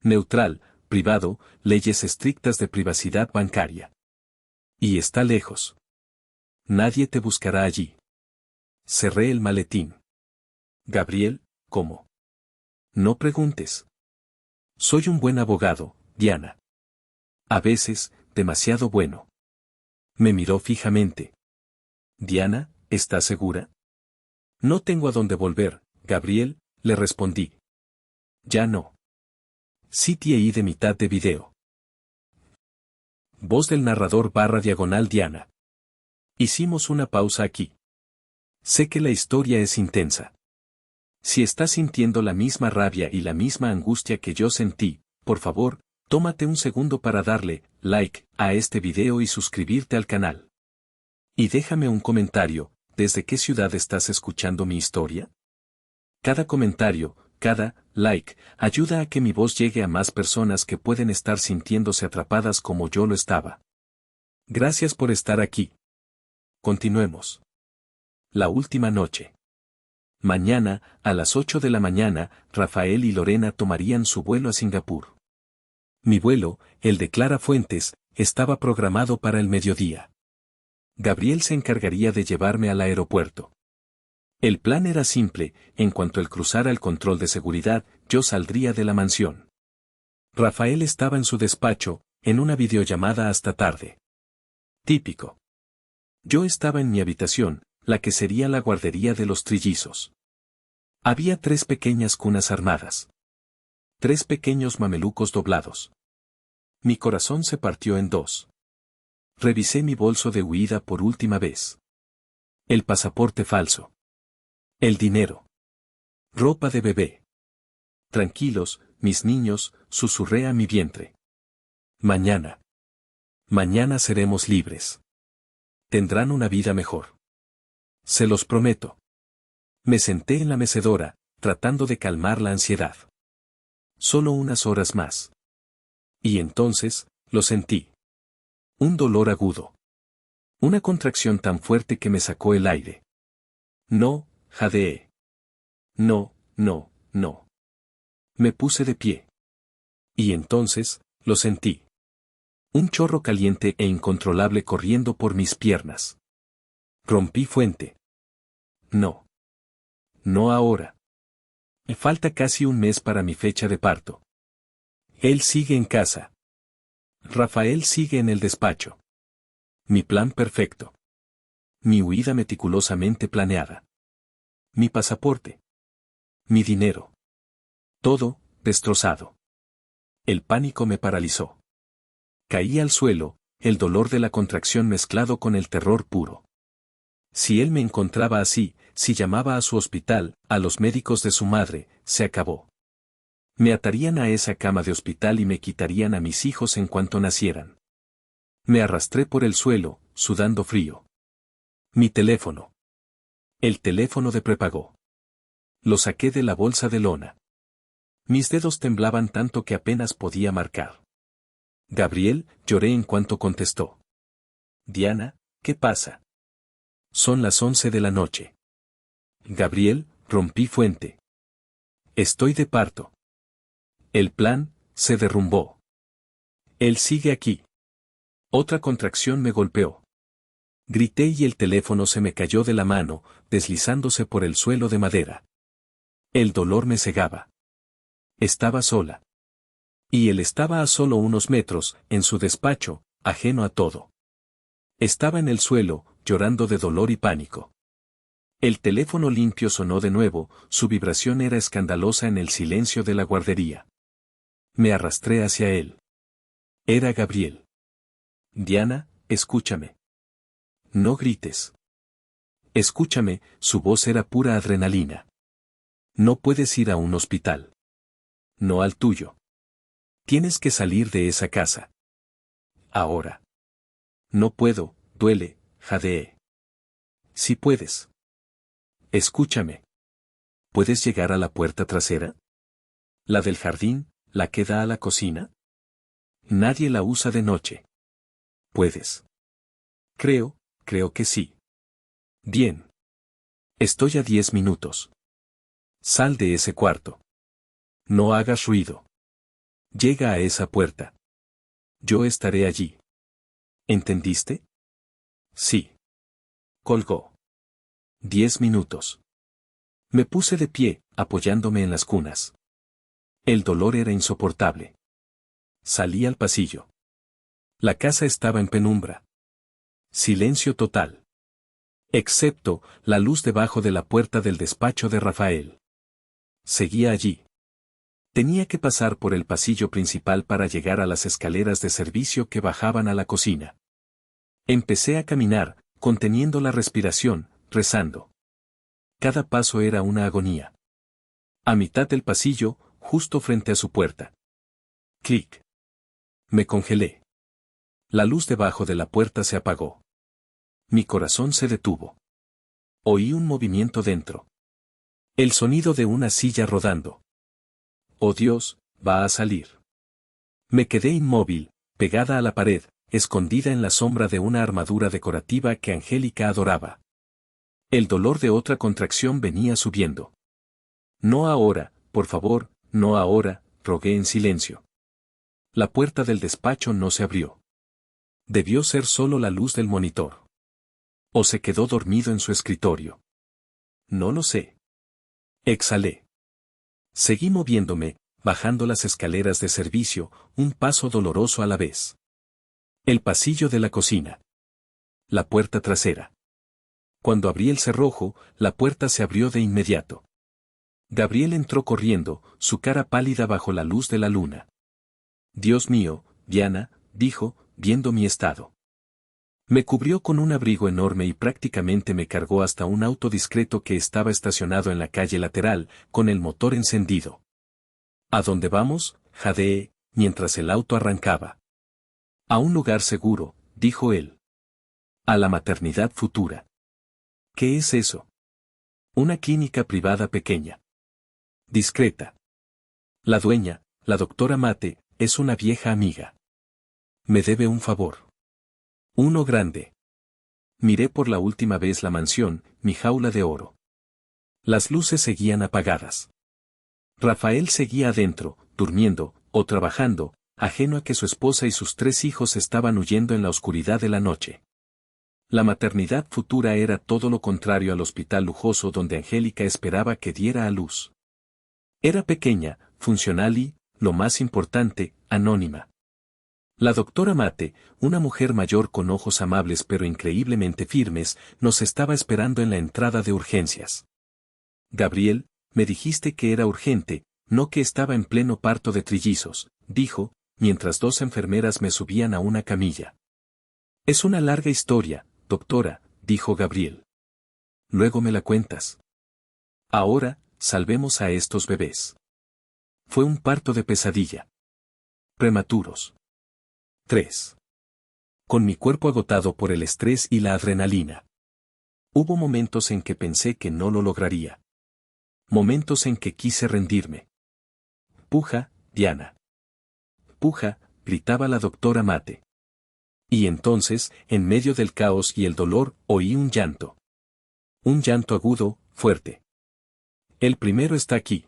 Neutral, privado, leyes estrictas de privacidad bancaria. Y está lejos. Nadie te buscará allí. Cerré el maletín. Gabriel, ¿cómo? No preguntes. Soy un buen abogado, Diana. A veces, demasiado bueno. Me miró fijamente. Diana, ¿estás segura? No tengo a dónde volver, Gabriel, le respondí. Ya no. CTI de mitad de video. Voz del narrador // Diana. Hicimos una pausa aquí. Sé que la historia es intensa. Si estás sintiendo la misma rabia y la misma angustia que yo sentí, por favor, tómate un segundo para darle like a este video y suscribirte al canal. Y déjame un comentario, ¿desde qué ciudad estás escuchando mi historia? Cada comentario, cada like, ayuda a que mi voz llegue a más personas que pueden estar sintiéndose atrapadas como yo lo estaba. Gracias por estar aquí. Continuemos. La última noche. Mañana, a las 8 de la mañana, Rafael y Lorena tomarían su vuelo a Singapur. Mi vuelo, el de Clara Fuentes, estaba programado para el mediodía. Gabriel se encargaría de llevarme al aeropuerto. El plan era simple, en cuanto él cruzara el control de seguridad, yo saldría de la mansión. Rafael estaba en su despacho, en una videollamada hasta tarde. Típico. Yo estaba en mi habitación, la que sería la guardería de los trillizos. Había 3 pequeñas cunas armadas. 3 pequeños mamelucos doblados. Mi corazón se partió en 2. Revisé mi bolso de huida por última vez. El pasaporte falso. El dinero. Ropa de bebé. Tranquilos, mis niños, susurré a mi vientre. Mañana. Mañana seremos libres. Tendrán una vida mejor. Se los prometo. Me senté en la mecedora, tratando de calmar la ansiedad. Solo unas horas más. Y entonces, lo sentí. Un dolor agudo. Una contracción tan fuerte que me sacó el aire. No, jadeé. No, no, no. Me puse de pie. Y entonces, lo sentí. Un chorro caliente e incontrolable corriendo por mis piernas. Rompí fuente. No. No ahora. Me falta casi un mes para mi fecha de parto. Él sigue en casa. Rafael sigue en el despacho. Mi plan perfecto. Mi huida meticulosamente planeada. Mi pasaporte. Mi dinero. Todo, destrozado. El pánico me paralizó. Caí al suelo, el dolor de la contracción mezclado con el terror puro. Si él me encontraba así, si llamaba a su hospital, a los médicos de su madre, se acabó. Me atarían a esa cama de hospital y me quitarían a mis hijos en cuanto nacieran. Me arrastré por el suelo, sudando frío. Mi teléfono. El teléfono de prepago. Lo saqué de la bolsa de lona. Mis dedos temblaban tanto que apenas podía marcar. Gabriel, lloré en cuanto contestó. Diana, ¿qué pasa? Son las 11 de la noche. Gabriel, rompí fuente. Estoy de parto. El plan, se derrumbó. Él sigue aquí. Otra contracción me golpeó. Grité y el teléfono se me cayó de la mano, deslizándose por el suelo de madera. El dolor me cegaba. Estaba sola. Y él estaba a solo unos metros, en su despacho, ajeno a todo. Estaba en el suelo, llorando de dolor y pánico. El teléfono limpio sonó de nuevo, su vibración era escandalosa en el silencio de la guardería. Me arrastré hacia él. Era Gabriel. Diana, escúchame. No grites. Escúchame, su voz era pura adrenalina. No puedes ir a un hospital. No al tuyo. Tienes que salir de esa casa. Ahora. No puedo, duele, jadeé. Sí puedes. Escúchame. ¿Puedes llegar a la puerta trasera? ¿La del jardín, la que da a la cocina? Nadie la usa de noche. ¿Puedes? Creo que sí. Bien. Estoy a 10 minutos. Sal de ese cuarto. No hagas ruido. Llega a esa puerta. Yo estaré allí. ¿Entendiste? Sí. Colgó. 10 minutos. Me puse de pie, apoyándome en las cunas. El dolor era insoportable. Salí al pasillo. La casa estaba en penumbra. Silencio total. Excepto la luz debajo de la puerta del despacho de Rafael. Seguía allí. Tenía que pasar por el pasillo principal para llegar a las escaleras de servicio que bajaban a la cocina. Empecé a caminar, conteniendo la respiración, rezando. Cada paso era una agonía. A mitad del pasillo, justo frente a su puerta. Clic. Me congelé. La luz debajo de la puerta se apagó. Mi corazón se detuvo. Oí un movimiento dentro. El sonido de una silla rodando. Oh Dios, va a salir. Me quedé inmóvil, pegada a la pared, escondida en la sombra de una armadura decorativa que Angélica adoraba. El dolor de otra contracción venía subiendo. No ahora, por favor, no ahora, rogué en silencio. La puerta del despacho no se abrió. Debió ser solo la luz del monitor. ¿O se quedó dormido en su escritorio? No lo sé. Exhalé. Seguí moviéndome, bajando las escaleras de servicio, un paso doloroso a la vez. El pasillo de la cocina. La puerta trasera. Cuando abrí el cerrojo, la puerta se abrió de inmediato. Gabriel entró corriendo, su cara pálida bajo la luz de la luna. Dios mío, Diana, dijo, viendo mi estado. Me cubrió con un abrigo enorme y prácticamente me cargó hasta un auto discreto que estaba estacionado en la calle lateral, con el motor encendido. ¿A dónde vamos?, jadeé, mientras el auto arrancaba. A un lugar seguro, dijo él. A la maternidad futura. ¿Qué es eso? Una clínica privada pequeña. Discreta. La dueña, la doctora Mate, es una vieja amiga. Me debe un favor. Uno grande. Miré por la última vez la mansión, mi jaula de oro. Las luces seguían apagadas. Rafael seguía adentro, durmiendo, o trabajando, ajeno a que su esposa y sus 3 hijos estaban huyendo en la oscuridad de la noche. La maternidad futura era todo lo contrario al hospital lujoso donde Angélica esperaba que diera a luz. Era pequeña, funcional y, lo más importante, anónima. La doctora Mate, una mujer mayor con ojos amables pero increíblemente firmes, nos estaba esperando en la entrada de urgencias. Gabriel, me dijiste que era urgente, no que estaba en pleno parto de trillizos, dijo, mientras 2 enfermeras me subían a una camilla. Es una larga historia, doctora, dijo Gabriel. Luego me la cuentas. Ahora, salvemos a estos bebés. Fue un parto de pesadilla. Prematuros. 3. Con mi cuerpo agotado por el estrés y la adrenalina. Hubo momentos en que pensé que no lo lograría. Momentos en que quise rendirme. Puja, Diana. Puja, gritaba la doctora Mate. Y entonces, en medio del caos y el dolor, oí un llanto. Un llanto agudo, fuerte. El primero está aquí.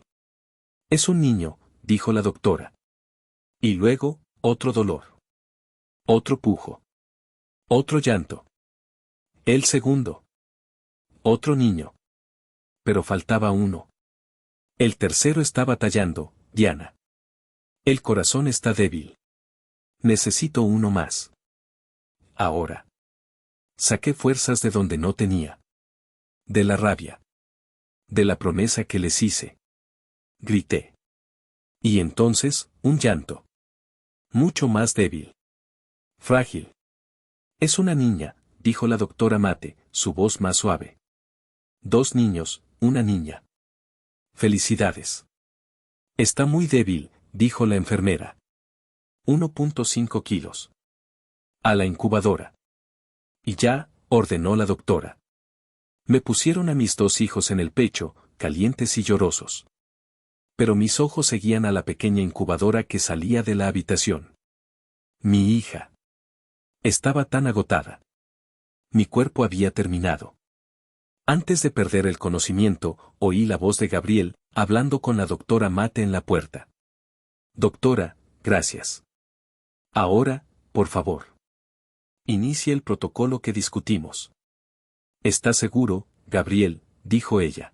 Es un niño, dijo la doctora. Y luego, otro dolor. Otro pujo. Otro llanto. El segundo. Otro niño. Pero faltaba uno. El tercero está batallando, Diana. El corazón está débil. Necesito uno más. Ahora. Saqué fuerzas de donde no tenía. De la rabia. De la promesa que les hice. Grité. Y entonces, un llanto. Mucho más débil. Frágil. Es una niña, dijo la doctora Mate, su voz más suave. 2 niños, una niña. Felicidades. Está muy débil, dijo la enfermera. 1.5 kilos. A la incubadora. Y ya, ordenó la doctora. Me pusieron a mis 2 hijos en el pecho, calientes y llorosos. Pero mis ojos seguían a la pequeña incubadora que salía de la habitación. Mi hija. Estaba tan agotada. Mi cuerpo había terminado. Antes de perder el conocimiento, oí la voz de Gabriel, hablando con la doctora Mate en la puerta. Doctora, gracias. Ahora, por favor. Inicie el protocolo que discutimos. ¿Está seguro, Gabriel?, dijo ella.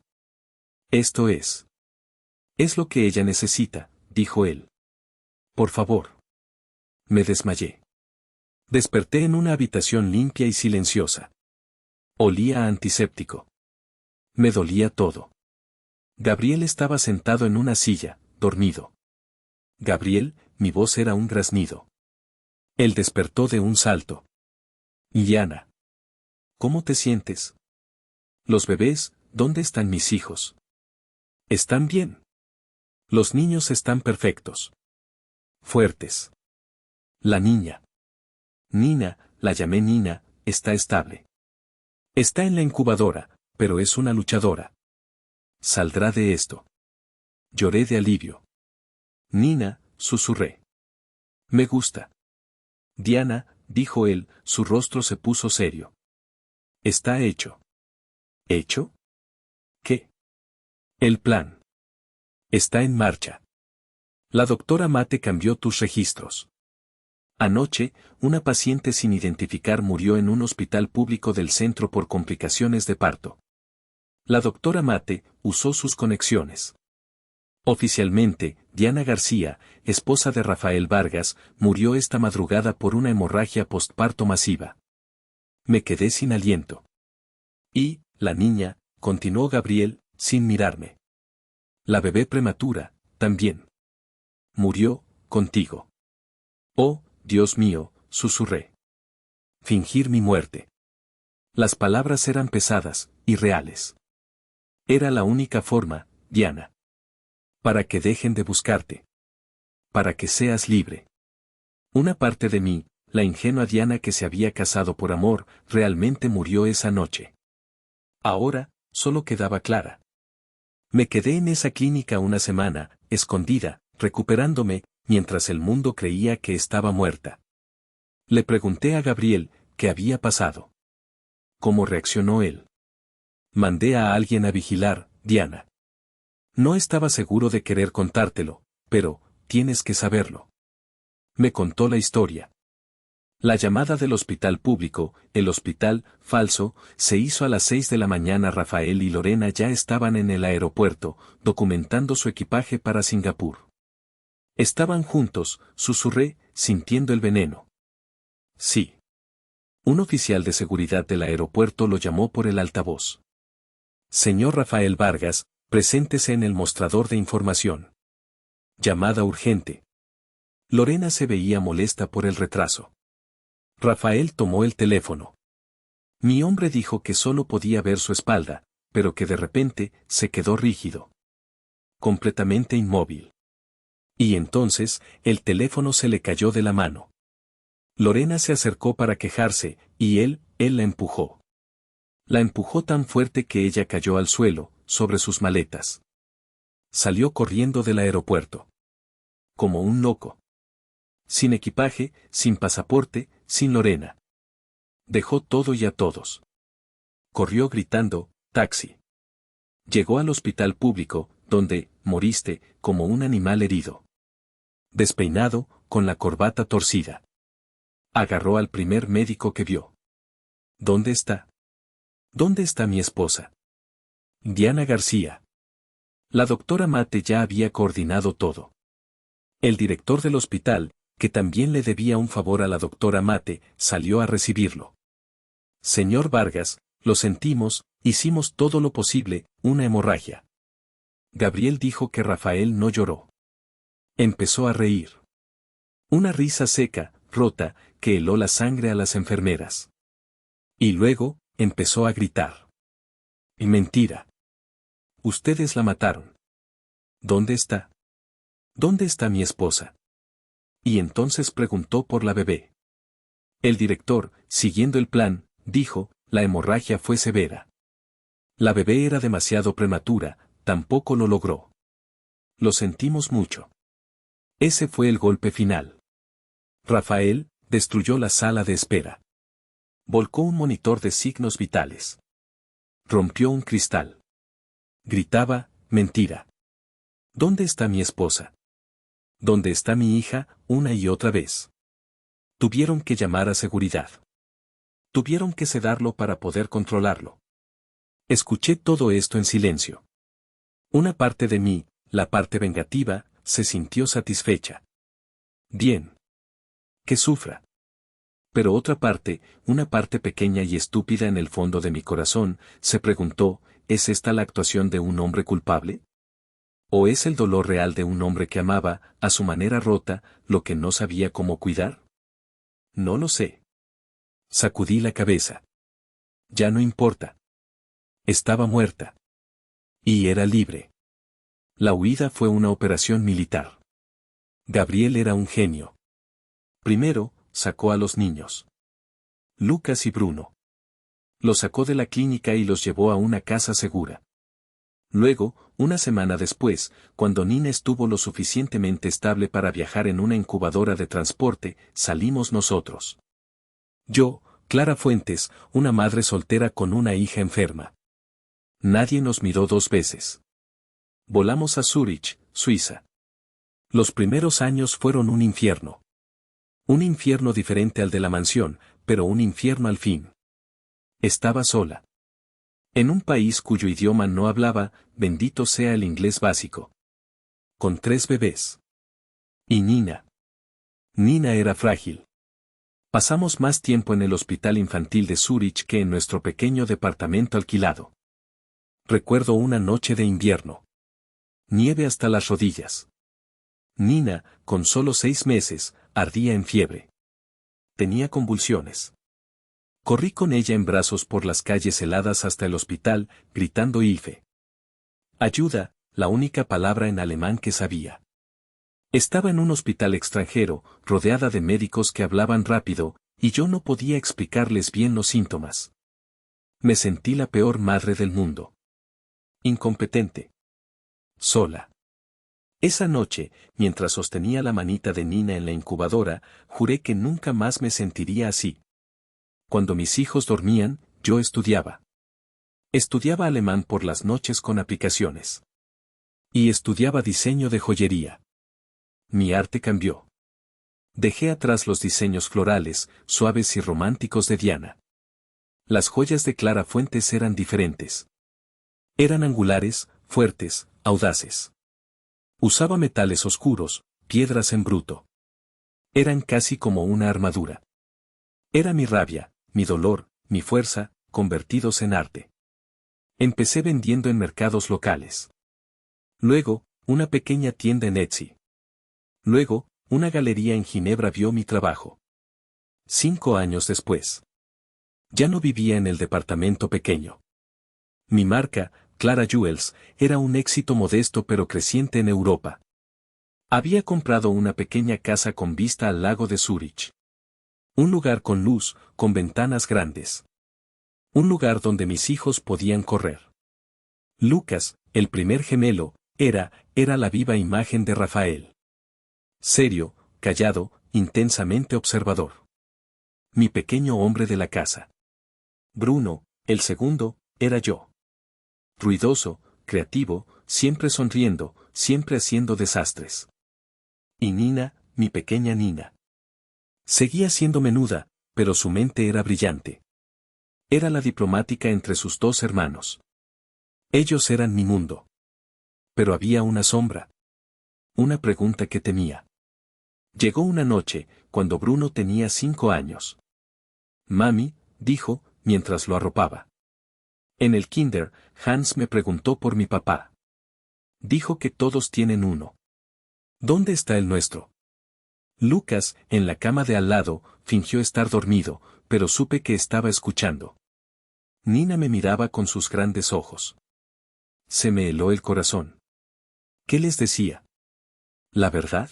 Esto es. Es lo que ella necesita, dijo él. Por favor. Me desmayé. Desperté en una habitación limpia y silenciosa. Olía a antiséptico. Me dolía todo. Gabriel estaba sentado en una silla, dormido. Gabriel, mi voz era un graznido. Él despertó de un salto. Diana. ¿Cómo te sientes? Los bebés, ¿dónde están mis hijos? ¿Están bien? Los niños están perfectos. Fuertes. La niña. Nina, la llamé Nina, está estable. Está en la incubadora, pero es una luchadora. Saldrá de esto. Lloré de alivio. Nina, susurré. Me gusta. Diana, dijo él, su rostro se puso serio. Está hecho. ¿Hecho? ¿Qué? El plan. Está en marcha. La doctora Mate cambió tus registros. Anoche, una paciente sin identificar murió en un hospital público del centro por complicaciones de parto. La doctora Mate usó sus conexiones. Oficialmente, Diana García, esposa de Rafael Vargas, murió esta madrugada por una hemorragia postparto masiva. Me quedé sin aliento. Y, la niña, continuó Gabriel, sin mirarme. La bebé prematura, también. Murió, contigo. Oh, Dios mío, susurré. Fingir mi muerte. Las palabras eran pesadas, irreales. Era la única forma, Diana. Para que dejen de buscarte. Para que seas libre. Una parte de mí, la ingenua Diana que se había casado por amor, realmente murió esa noche. Ahora, solo quedaba Clara. Me quedé en esa clínica una semana, escondida, recuperándome, mientras el mundo creía que estaba muerta. Le pregunté a Gabriel, ¿qué había pasado? ¿Cómo reaccionó él? Mandé a alguien a vigilar, Diana. No estaba seguro de querer contártelo, pero, tienes que saberlo. Me contó la historia. La llamada del hospital público, el hospital, falso, se hizo a las 6 de la mañana. Rafael y Lorena ya estaban en el aeropuerto, documentando su equipaje para Singapur. Estaban juntos, susurré, sintiendo el veneno. Sí. Un oficial de seguridad del aeropuerto lo llamó por el altavoz. Señor Rafael Vargas, preséntese en el mostrador de información. Llamada urgente. Lorena se veía molesta por el retraso. Rafael tomó el teléfono. Mi hombre dijo que solo podía ver su espalda, pero que de repente se quedó rígido. Completamente inmóvil. Y entonces, el teléfono se le cayó de la mano. Lorena se acercó para quejarse, y él la empujó. La empujó tan fuerte que ella cayó al suelo, sobre sus maletas. Salió corriendo del aeropuerto. Como un loco. Sin equipaje, sin pasaporte, sin Lorena. Dejó todo y a todos. Corrió gritando, taxi. Llegó al hospital público, donde, moriste, como un animal herido. Despeinado, con la corbata torcida. Agarró al primer médico que vio. ¿Dónde está? ¿Dónde está mi esposa? Diana García. La doctora Mate ya había coordinado todo. El director del hospital, que también le debía un favor a la doctora Mate, salió a recibirlo. Señor Vargas, Lo sentimos, hicimos todo lo posible, una hemorragia. Gabriel dijo que Rafael no lloró. Empezó a reír. Una risa seca, rota, que heló la sangre a las enfermeras. Y luego, empezó a gritar. Y mentira. Ustedes la mataron. ¿Dónde está? ¿Dónde está mi esposa? Y entonces preguntó por la bebé. El director, siguiendo el plan, dijo, la hemorragia fue severa. La bebé era demasiado prematura, tampoco lo logró. Lo sentimos mucho. Ese fue el golpe final. Rafael destruyó la sala de espera. Volcó un monitor de signos vitales. Rompió un cristal. Gritaba, mentira. ¿Dónde está mi esposa? ¿Dónde está mi hija? Una y otra vez. Tuvieron que llamar a seguridad. Tuvieron que sedarlo para poder controlarlo. Escuché todo esto en silencio. Una parte de mí, la parte vengativa, se sintió satisfecha. Bien. Que sufra. Pero otra parte, una parte pequeña y estúpida en el fondo de mi corazón, se preguntó, ¿es esta la actuación de un hombre culpable? ¿O es el dolor real de un hombre que amaba, a su manera rota, lo que no sabía cómo cuidar? No lo sé. Sacudí la cabeza. Ya no importa. Estaba muerta. Y era libre. La huida fue una operación militar. Gabriel era un genio. Primero, sacó a los niños. Lucas y Bruno. Los sacó de la clínica y los llevó a una casa segura. Luego, una semana después, cuando Nina estuvo lo suficientemente estable para viajar en una incubadora de transporte, salimos nosotros. Yo, Clara Fuentes, una madre soltera con una hija enferma. Nadie nos miró 2 veces. Volamos a Zúrich, Suiza. Los primeros años fueron un infierno. Un infierno diferente al de la mansión, pero un infierno al fin. Estaba sola. En un país cuyo idioma no hablaba, bendito sea el inglés básico. Con 3 bebés. Y Nina. Nina era frágil. Pasamos más tiempo en el hospital infantil de Zúrich que en nuestro pequeño departamento alquilado. Recuerdo una noche de invierno. Nieve hasta las rodillas. Nina, con solo 6 meses, ardía en fiebre. Tenía convulsiones. Corrí con ella en brazos por las calles heladas hasta el hospital, gritando Hilfe. Ayuda, la única palabra en alemán que sabía. Estaba en un hospital extranjero, rodeada de médicos que hablaban rápido, y yo no podía explicarles bien los síntomas. Me sentí la peor madre del mundo. Incompetente. Sola. Esa noche, mientras sostenía la manita de Nina en la incubadora, juré que nunca más me sentiría así. Cuando mis hijos dormían, yo estudiaba. Estudiaba alemán por las noches con aplicaciones. Y estudiaba diseño de joyería. Mi arte cambió. Dejé atrás los diseños florales, suaves y románticos de Diana. Las joyas de Clara Fuentes eran diferentes. Eran angulares, fuertes, audaces. Usaba metales oscuros, piedras en bruto. Eran casi como una armadura. Era mi rabia, mi dolor, mi fuerza, convertidos en arte. Empecé vendiendo en mercados locales. Luego, una pequeña tienda en Etsy. Luego, una galería en Ginebra vio mi trabajo. 5 años después. Ya no vivía en el departamento pequeño. Mi marca, Clara Jewels, era un éxito modesto pero creciente en Europa. Había comprado una pequeña casa con vista al lago de Zúrich. Un lugar con luz, con ventanas grandes. Un lugar donde mis hijos podían correr. Lucas, el primer gemelo, era la viva imagen de Rafael. Serio, callado, intensamente observador. Mi pequeño hombre de la casa. Bruno, el segundo, era yo. Ruidoso, creativo, siempre sonriendo, siempre haciendo desastres. Y Nina, mi pequeña Nina. Seguía siendo menuda, pero su mente era brillante. Era la diplomática entre sus 2 hermanos. Ellos eran mi mundo. Pero había una sombra. Una pregunta que temía. Llegó una noche, cuando Bruno tenía 5 años. Mami, dijo, mientras lo arropaba. En el kinder, Hans me preguntó por mi papá. Dijo que todos tienen uno. ¿Dónde está el nuestro? Lucas, en la cama de al lado, fingió estar dormido, pero supe que estaba escuchando. Nina me miraba con sus grandes ojos. Se me heló el corazón. ¿Qué les decía? ¿La verdad?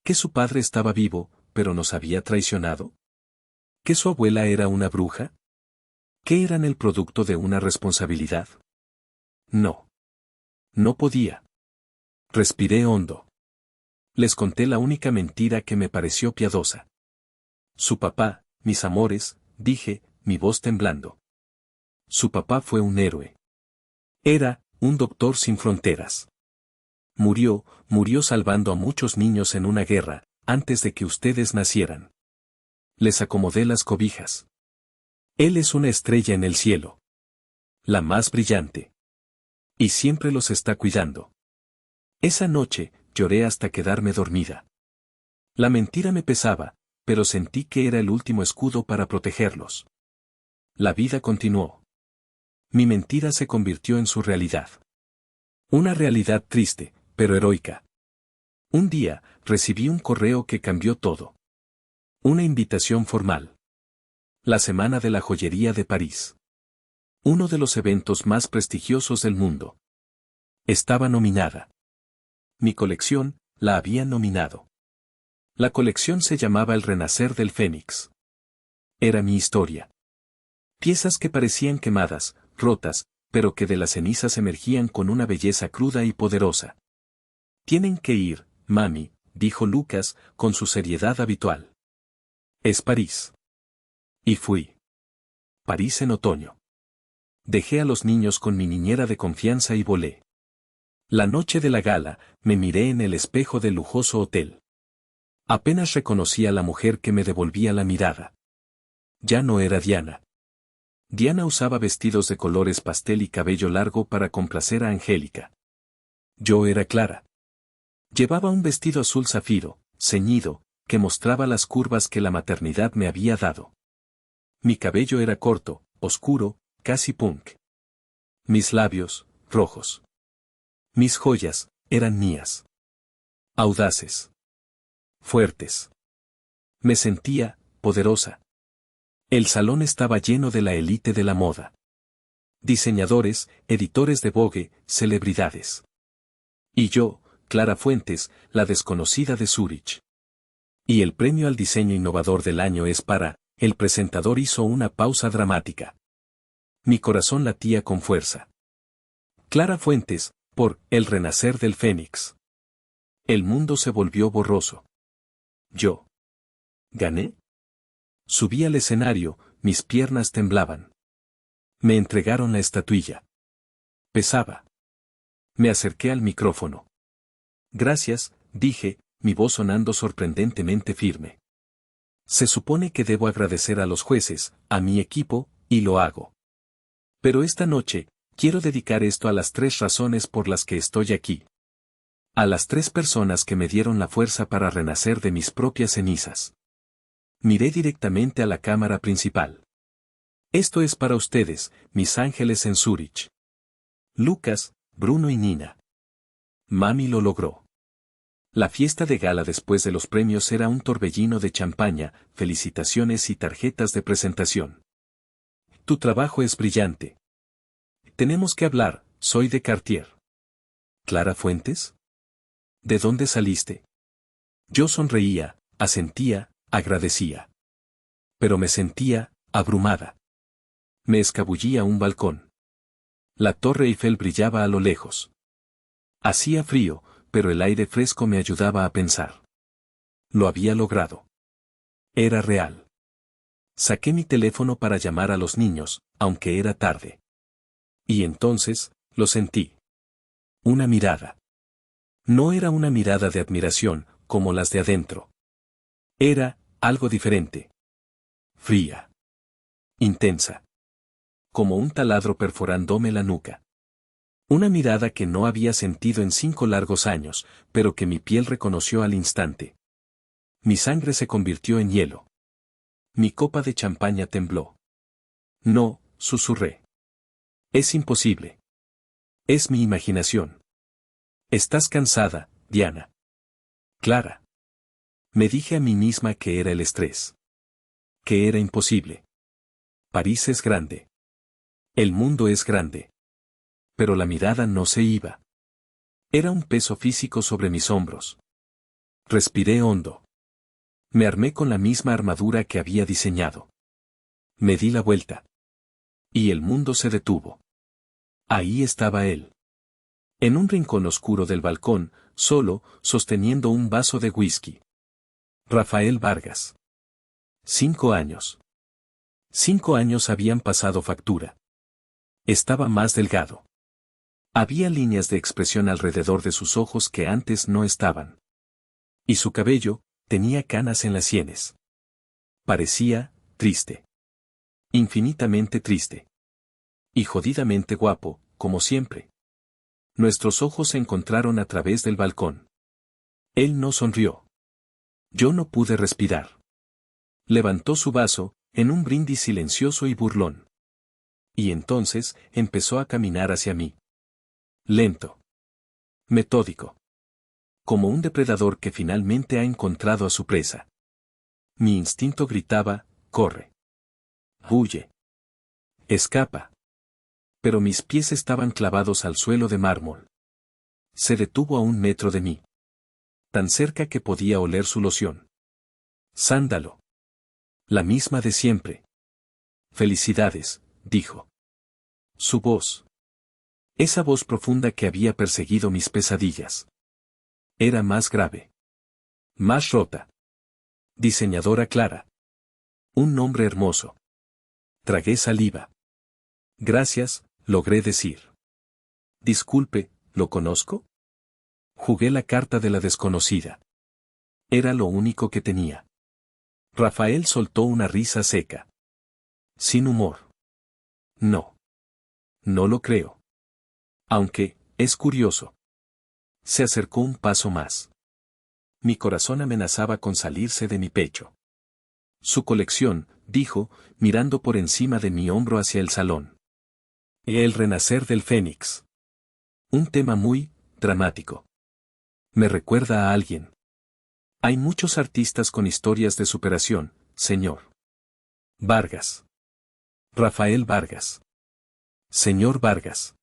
¿Que su padre estaba vivo, pero nos había traicionado? ¿Que su abuela era una bruja? ¿Que eran el producto de una responsabilidad? No. No podía. Respiré hondo. Les conté la única mentira que me pareció piadosa. Su papá, mis amores, dije, mi voz temblando. Su papá fue un héroe. Era, un doctor sin fronteras. Murió salvando a muchos niños en una guerra, antes de que ustedes nacieran. Les acomodé las cobijas. Él es una estrella en el cielo. La más brillante. Y siempre los está cuidando. Esa noche, lloré hasta quedarme dormida. La mentira me pesaba, pero sentí que era el último escudo para protegerlos. La vida continuó. Mi mentira se convirtió en su realidad. Una realidad triste, pero heroica. Un día, recibí un correo que cambió todo. Una invitación formal. La Semana de la Joyería de París. Uno de los eventos más prestigiosos del mundo. Estaba nominada. Mi colección, la habían nominado. La colección se llamaba El Renacer del Fénix. Era mi historia. Piezas que parecían quemadas, rotas, pero que de las cenizas emergían con una belleza cruda y poderosa. Tienen que ir, mami, dijo Lucas, con su seriedad habitual. Es París. Y fui. París en otoño. Dejé a los niños con mi niñera de confianza y volé. La noche de la gala, me miré en el espejo del lujoso hotel. Apenas reconocí a la mujer que me devolvía la mirada. Ya no era Diana. Diana usaba vestidos de colores pastel y cabello largo para complacer a Angélica. Yo era Clara. Llevaba un vestido azul zafiro, ceñido, que mostraba las curvas que la maternidad me había dado. Mi cabello era corto, oscuro, casi punk. Mis labios, rojos. Mis joyas, eran mías. Audaces. Fuertes. Me sentía, poderosa. El salón estaba lleno de la élite de la moda. Diseñadores, editores de Vogue, celebridades. Y yo, Clara Fuentes, la desconocida de Zúrich. Y el premio al diseño innovador del año es para, el presentador hizo una pausa dramática. Mi corazón latía con fuerza. Clara Fuentes, por El Renacer del Fénix. El mundo se volvió borroso. Yo. ¿Gané? Subí al escenario, mis piernas temblaban. Me entregaron la estatuilla. Pesaba. Me acerqué al micrófono. Gracias, dije, mi voz sonando sorprendentemente firme. Se supone que debo agradecer a los jueces, a mi equipo, y lo hago. Pero esta noche, quiero dedicar esto a las 3 razones por las que estoy aquí. A las 3 personas que me dieron la fuerza para renacer de mis propias cenizas. Miré directamente a la cámara principal. Esto es para ustedes, mis ángeles en Zúrich. Lucas, Bruno y Nina. Mami lo logró. La fiesta de gala después de los premios era un torbellino de champaña, felicitaciones y tarjetas de presentación. Tu trabajo es brillante. Tenemos que hablar, soy de Cartier. ¿Clara Fuentes? ¿De dónde saliste? Yo sonreía, asentía, agradecía. Pero me sentía, abrumada. Me escabullí a un balcón. La Torre Eiffel brillaba a lo lejos. Hacía frío, pero el aire fresco me ayudaba a pensar. Lo había logrado. Era real. Saqué mi teléfono para llamar a los niños, aunque era tarde. Y entonces, lo sentí. Una mirada. No era una mirada de admiración, como las de adentro. Era, algo diferente. Fría. Intensa. Como un taladro perforándome la nuca. Una mirada que no había sentido en 5 largos años, pero que mi piel reconoció al instante. Mi sangre se convirtió en hielo. Mi copa de champaña tembló. No, susurré. Es imposible. Es mi imaginación. Estás cansada, Diana. Clara. Me dije a mí misma que era el estrés. Que era imposible. París es grande. El mundo es grande. Pero la mirada no se iba. Era un peso físico sobre mis hombros. Respiré hondo. Me armé con la misma armadura que había diseñado. Me di la vuelta. Y el mundo se detuvo. Ahí estaba él. En un rincón oscuro del balcón, solo, sosteniendo un vaso de whisky. Rafael Vargas. 5 años. 5 años habían pasado factura. Estaba más delgado. Había líneas de expresión alrededor de sus ojos que antes no estaban. Y su cabello, tenía canas en las sienes. Parecía, triste. Infinitamente triste. Y jodidamente guapo, como siempre. Nuestros ojos se encontraron a través del balcón. Él no sonrió. Yo no pude respirar. Levantó su vaso, en un brindis silencioso y burlón. Y entonces, empezó a caminar hacia mí. Lento. Metódico. Como un depredador que finalmente ha encontrado a su presa. Mi instinto gritaba, corre. Huye. Escapa. Pero mis pies estaban clavados al suelo de mármol. Se detuvo a 1 metro de mí. Tan cerca que podía oler su loción. Sándalo. La misma de siempre. Felicidades, dijo. Su voz. Esa voz profunda que había perseguido mis pesadillas. Era más grave. Más rota. Diseñadora Clara. Un nombre hermoso. Tragué saliva. Gracias, logré decir. Disculpe, ¿lo conozco? Jugué la carta de la desconocida. Era lo único que tenía. Rafael soltó una risa seca. Sin humor. No. No lo creo. Aunque, es curioso. Se acercó un paso más. Mi corazón amenazaba con salirse de mi pecho. Su colección, dijo, mirando por encima de mi hombro hacia el salón. El renacer del Fénix. Un tema muy dramático. Me recuerda a alguien. Hay muchos artistas con historias de superación, señor. Vargas. Rafael Vargas. Señor Vargas.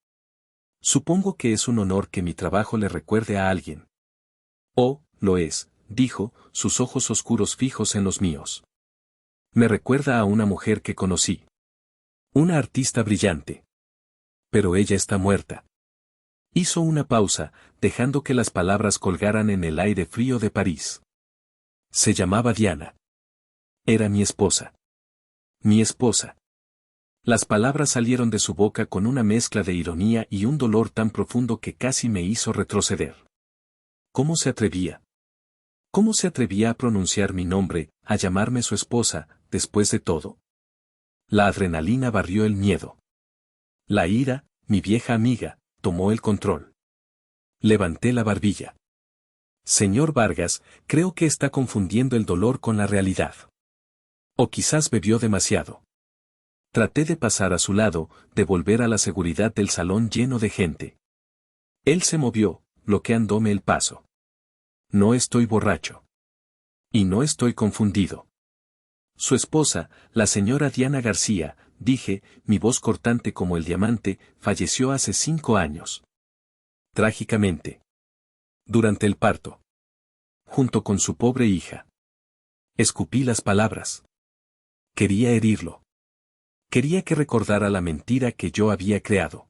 Supongo que es un honor que mi trabajo le recuerde a alguien. Oh, lo es, dijo, sus ojos oscuros fijos en los míos. Me recuerda a una mujer que conocí. Una artista brillante. Pero ella está muerta. Hizo una pausa, dejando que las palabras colgaran en el aire frío de París. Se llamaba Diana. Era mi esposa. Mi esposa. Las palabras salieron de su boca con una mezcla de ironía y un dolor tan profundo que casi me hizo retroceder. ¿Cómo se atrevía? ¿Cómo se atrevía a pronunciar mi nombre, a llamarme su esposa, después de todo? La adrenalina barrió el miedo. La ira, mi vieja amiga, tomó el control. Levanté la barbilla. Señor Vargas, creo que está confundiendo el dolor con la realidad. O quizás bebió demasiado. Traté de pasar a su lado, de volver a la seguridad del salón lleno de gente. Él se movió, bloqueándome el paso. No estoy borracho. Y no estoy confundido. Su esposa, la señora Diana García, dije, mi voz cortante como el diamante, falleció hace 5 años. Trágicamente. Durante el parto. Junto con su pobre hija. Escupí las palabras. Quería herirlo. Quería que recordara la mentira que yo había creado.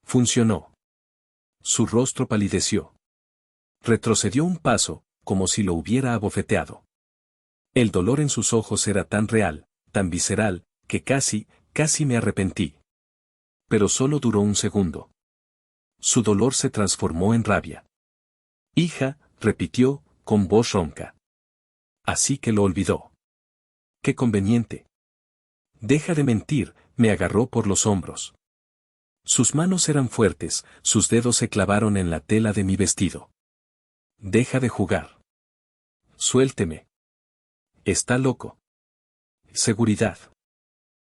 Funcionó. Su rostro palideció. Retrocedió un paso, como si lo hubiera abofeteado. El dolor en sus ojos era tan real, tan visceral, que casi me arrepentí. Pero solo duró un segundo. Su dolor se transformó en rabia. Hija, repitió, con voz ronca. Así que lo olvidó. Qué conveniente. Deja de mentir, me agarró por los hombros. Sus manos eran fuertes, sus dedos se clavaron en la tela de mi vestido. Deja de jugar. Suélteme. Está loco. Seguridad.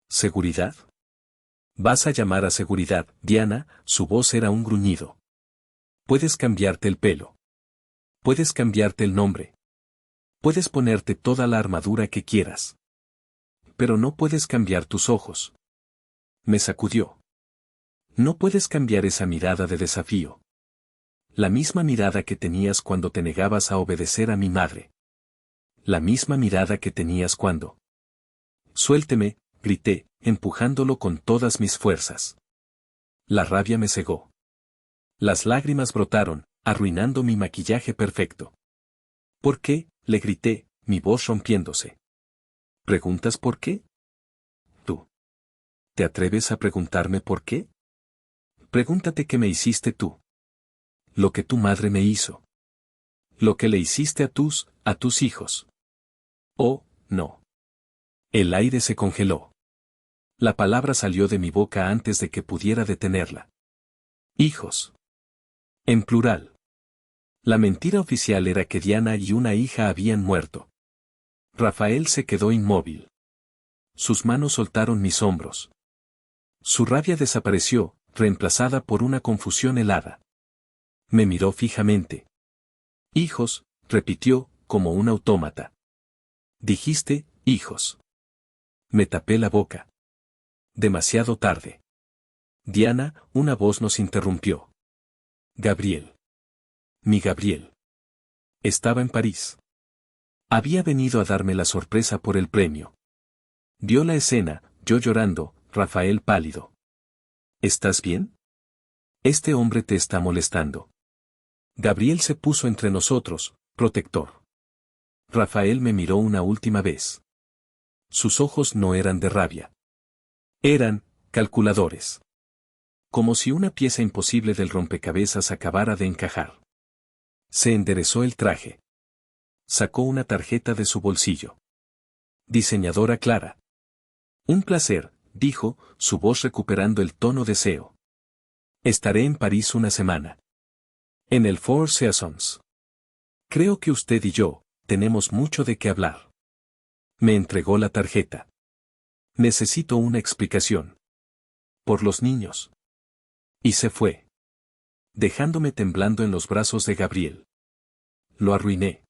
¿Seguridad? Vas a llamar a seguridad, Diana, su voz era un gruñido. Puedes cambiarte el pelo. Puedes cambiarte el nombre. Puedes ponerte toda la armadura que quieras. Pero no puedes cambiar tus ojos. Me sacudió. No puedes cambiar esa mirada de desafío. La misma mirada que tenías cuando te negabas a obedecer a mi madre. La misma mirada que tenías cuando. Suélteme, grité, empujándolo con todas mis fuerzas. La rabia me cegó. Las lágrimas brotaron, arruinando mi maquillaje perfecto. ¿Por qué?, le grité, mi voz rompiéndose. ¿Preguntas por qué? ¿Tú? ¿Te atreves a preguntarme por qué? Pregúntate qué me hiciste tú. Lo que tu madre me hizo. Lo que le hiciste a tus hijos. Oh, no. El aire se congeló. La palabra salió de mi boca antes de que pudiera detenerla. Hijos. En plural. La mentira oficial era que Diana y una hija habían muerto. Rafael se quedó inmóvil. Sus manos soltaron mis hombros. Su rabia desapareció, reemplazada por una confusión helada. Me miró fijamente. Hijos, repitió, como un autómata. Dijiste, hijos. Me tapé la boca. Demasiado tarde. Diana, una voz nos interrumpió. Gabriel. Mi Gabriel. Estaba en París. Había venido a darme la sorpresa por el premio. Vio la escena, yo llorando, Rafael pálido. ¿Estás bien? Este hombre te está molestando. Gabriel se puso entre nosotros, protector. Rafael me miró una última vez. Sus ojos no eran de rabia. Eran, calculadores. Como si una pieza imposible del rompecabezas acabara de encajar. Se enderezó el traje. Sacó una tarjeta de su bolsillo. Diseñadora Clara. Un placer, dijo, su voz recuperando el tono de deseo. Estaré en París una semana. En el Four Seasons. Creo que usted y yo, tenemos mucho de qué hablar. Me entregó la tarjeta. Necesito una explicación. Por los niños. Y se fue. Dejándome temblando en los brazos de Gabriel. Lo arruiné.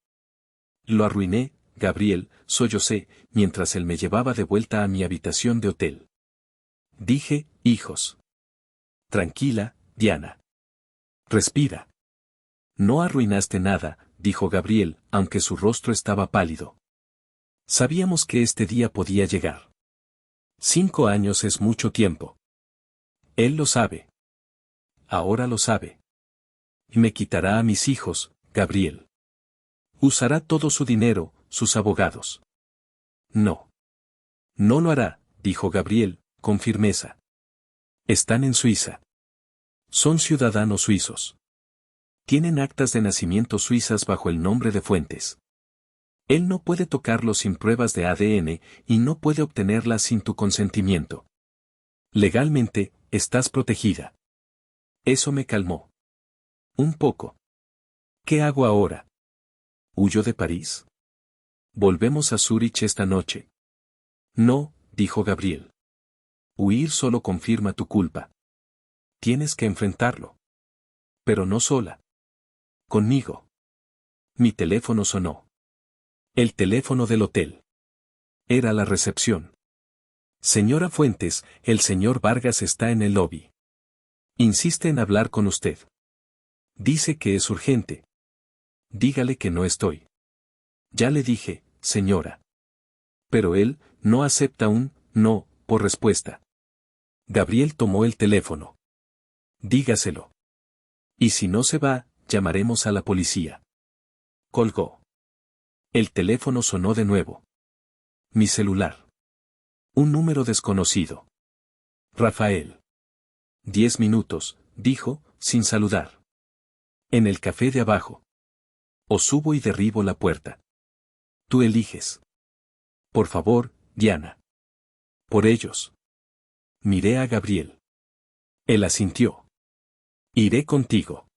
Lo arruiné, Gabriel, sollocé, mientras él me llevaba de vuelta a mi habitación de hotel. Dije, hijos. Tranquila, Diana. Respira. No arruinaste nada, dijo Gabriel, aunque su rostro estaba pálido. Sabíamos que este día podía llegar. 5 años es mucho tiempo. Él lo sabe. Ahora lo sabe. Y me quitará a mis hijos, Gabriel. Usará todo su dinero, sus abogados. No. No lo hará, dijo Gabriel, con firmeza. Están en Suiza. Son ciudadanos suizos. Tienen actas de nacimiento suizas bajo el nombre de Fuentes. Él no puede tocarlos sin pruebas de ADN y no puede obtenerlas sin tu consentimiento. Legalmente, estás protegida. Eso me calmó. Un poco. ¿Qué hago ahora? ¿Huyo de París? ¿Volvemos a Zúrich esta noche? No, dijo Gabriel. Huir solo confirma tu culpa. Tienes que enfrentarlo. Pero no sola. Conmigo. Mi teléfono sonó. El teléfono del hotel. Era la recepción. Señora Fuentes, el señor Vargas está en el lobby. Insiste en hablar con usted. Dice que es urgente. Dígale que no estoy. Ya le dije, señora. Pero él, no acepta un no, por respuesta. Gabriel tomó el teléfono. Dígaselo. Y si no se va, llamaremos a la policía. Colgó. El teléfono sonó de nuevo. Mi celular. Un número desconocido. Rafael. 10 minutos, dijo, sin saludar. En el café de abajo. O subo y derribo la puerta. Tú eliges. Por favor, Diana. Por ellos. Miré a Gabriel. Él asintió. Iré contigo.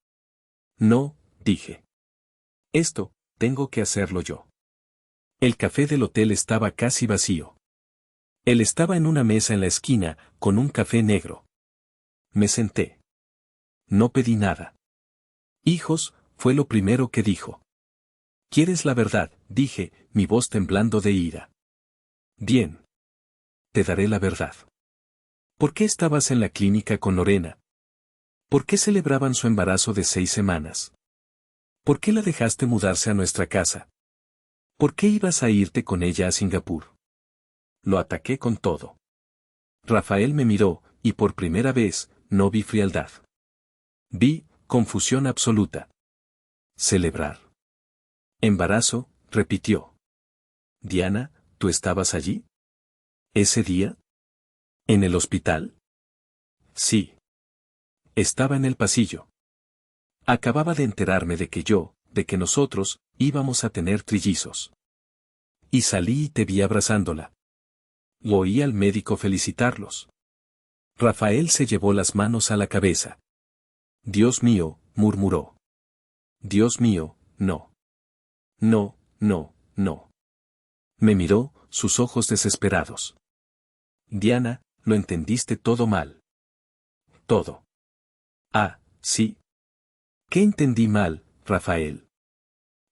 No, dije. Esto, tengo que hacerlo yo. El café del hotel estaba casi vacío. Él estaba en una mesa en la esquina, con un café negro. Me senté. No pedí nada. Hijos, fue lo primero que dijo. ¿Quieres la verdad?, dije, mi voz temblando de ira. Bien. Te daré la verdad. ¿Por qué estabas en la clínica con Lorena? ¿Por qué celebraban su embarazo de 6 semanas? ¿Por qué la dejaste mudarse a nuestra casa? ¿Por qué ibas a irte con ella a Singapur? Lo ataqué con todo. Rafael me miró, y por primera vez, no vi frialdad. Vi confusión absoluta. Celebrar. Embarazo, repitió. Diana, ¿tú estabas allí? ¿Ese día? ¿En el hospital? Sí. Estaba en el pasillo. Acababa de enterarme de que nosotros, íbamos a tener trillizos. Y salí y te vi abrazándola. Oí al médico felicitarlos. Rafael se llevó las manos a la cabeza. Dios mío, murmuró. Dios mío, no. No, no, no. Me miró, sus ojos desesperados. Diana, lo entendiste todo mal. Todo. Ah, sí. ¿Qué entendí mal, Rafael?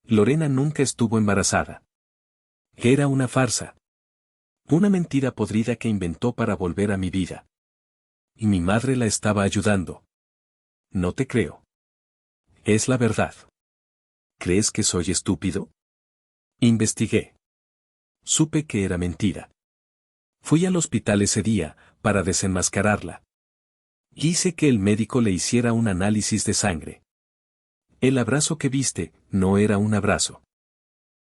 Lorena nunca estuvo embarazada. Era una farsa. Una mentira podrida que inventó para volver a mi vida. Y mi madre la estaba ayudando. No te creo. Es la verdad. ¿Crees que soy estúpido? Investigué. Supe que era mentira. Fui al hospital ese día, para desenmascararla. Hice que el médico le hiciera un análisis de sangre. El abrazo que viste, no era un abrazo.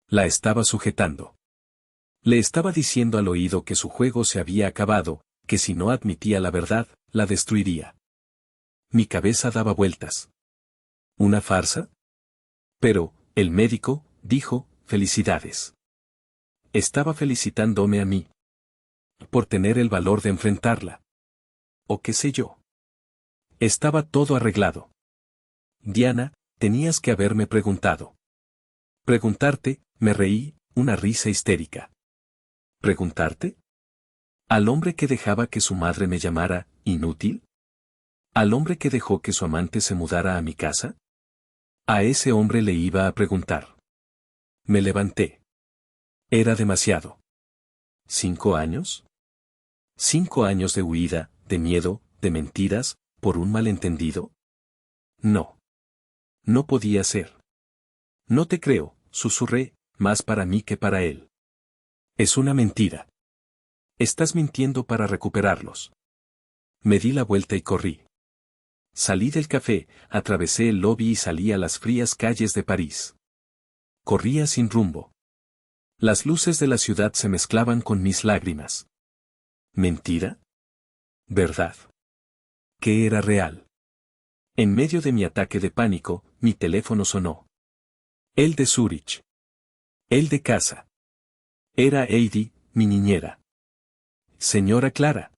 La estaba sujetando. Le estaba diciendo al oído que su juego se había acabado, que si no admitía la verdad, la destruiría. Mi cabeza daba vueltas. ¿Una farsa? Pero, el médico, dijo, felicidades. Estaba felicitándome a mí. Por tener el valor de enfrentarla. O qué sé yo. Estaba todo arreglado. Diana, tenías que haberme preguntado. Preguntarte, me reí, una risa histérica. ¿Preguntarte? ¿Al hombre que dejaba que su madre me llamara, inútil? ¿Al hombre que dejó que su amante se mudara a mi casa? A ese hombre le iba a preguntar. Me levanté. Era demasiado. ¿5 años? 5 años de huida, de miedo, de mentiras, por un malentendido. No. No podía ser. No te creo, susurré, más para mí que para él. Es una mentira. Estás mintiendo para recuperarlos. Me di la vuelta y corrí. Salí del café, atravesé el lobby y salí a las frías calles de París. Corría sin rumbo. Las luces de la ciudad se mezclaban con mis lágrimas. ¿Mentira? ¿Verdad? ¿Qué era real? En medio de mi ataque de pánico, mi teléfono sonó. El de Zúrich. El de casa. Era Heidi, mi niñera. Señora Clara.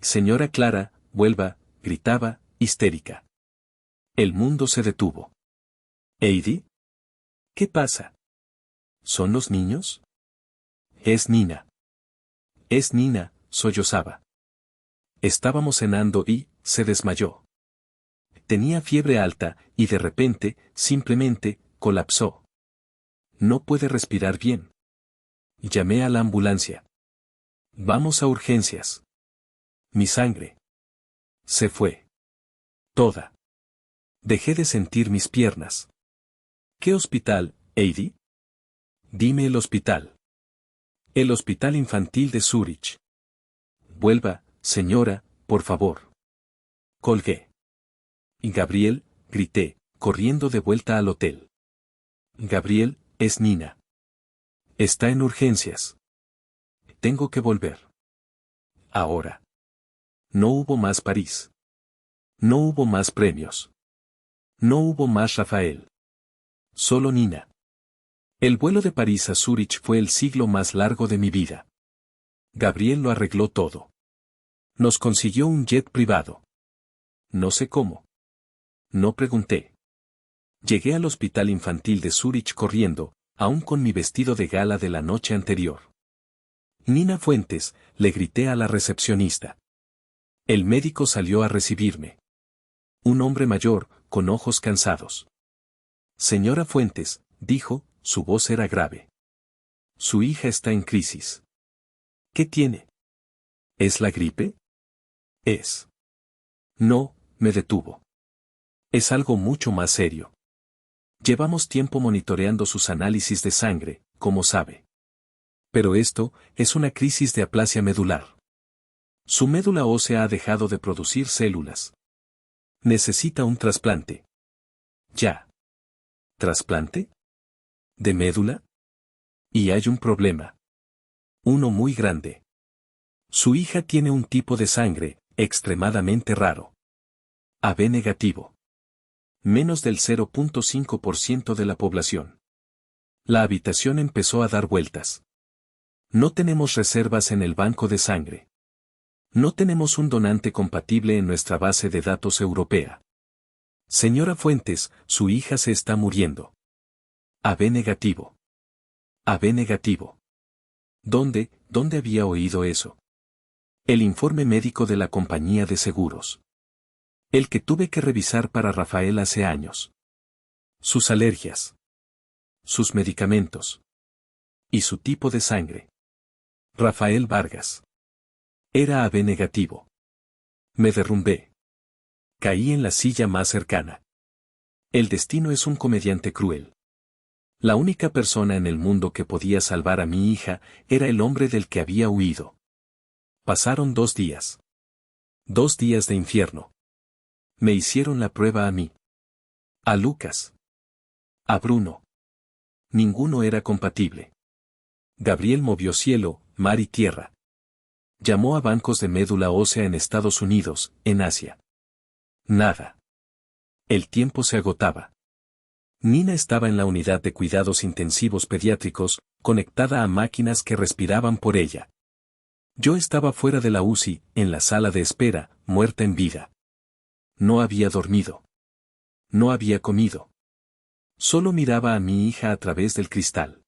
Señora Clara, vuelva, gritaba, histérica. El mundo se detuvo. ¿Heidi? ¿Qué pasa? ¿Son los niños? Es Nina. Es Nina, sollozaba. Estábamos cenando y, se desmayó. Tenía fiebre alta, y de repente, simplemente, colapsó. No puede respirar bien. Llamé a la ambulancia. Vamos a urgencias. Mi sangre. Se fue. Toda. Dejé de sentir mis piernas. ¿Qué hospital, Heidi? Dime el hospital. El hospital infantil de Zúrich. Vuelva, señora, por favor. Colgué. Y Gabriel, grité, corriendo de vuelta al hotel. Gabriel, es Nina. Está en urgencias. Tengo que volver. Ahora. No hubo más París. No hubo más premios. No hubo más Rafael. Solo Nina. El vuelo de París a Zúrich fue el siglo más largo de mi vida. Gabriel lo arregló todo. Nos consiguió un jet privado. No sé cómo. No pregunté. Llegué al hospital infantil de Zúrich corriendo, aún con mi vestido de gala de la noche anterior. Nina Fuentes, le grité a la recepcionista. El médico salió a recibirme. Un hombre mayor, con ojos cansados. Señora Fuentes, dijo, su voz era grave. Su hija está en crisis. ¿Qué tiene? ¿Es la gripe? Es. No, me detuvo. Es algo mucho más serio. Llevamos tiempo monitoreando sus análisis de sangre, como sabe. Pero esto es una crisis de aplasia medular. Su médula ósea ha dejado de producir células. Necesita un trasplante. Ya. ¿Trasplante? ¿De médula? Y hay un problema. Uno muy grande. Su hija tiene un tipo de sangre extremadamente raro. AB negativo. Menos del 0.5% de la población. La habitación empezó a dar vueltas. No tenemos reservas en el banco de sangre. No tenemos un donante compatible en nuestra base de datos europea. Señora Fuentes, su hija se está muriendo. AB negativo. AB negativo. ¿Dónde había oído eso? El informe médico de la compañía de seguros. El que tuve que revisar para Rafael hace años. Sus alergias. Sus medicamentos. Y su tipo de sangre. Rafael Vargas. Era AB negativo. Me derrumbé. Caí en la silla más cercana. El destino es un comediante cruel. La única persona en el mundo que podía salvar a mi hija era el hombre del que había huido. Pasaron 2 días. 2 días de infierno. Me hicieron la prueba a mí. A Lucas. A Bruno. Ninguno era compatible. Gabriel movió cielo, mar y tierra. Llamó a bancos de médula ósea en Estados Unidos, en Asia. Nada. El tiempo se agotaba. Nina estaba en la unidad de cuidados intensivos pediátricos, conectada a máquinas que respiraban por ella. Yo estaba fuera de la UCI, en la sala de espera, muerta en vida. No había dormido. No había comido. Solo miraba a mi hija a través del cristal.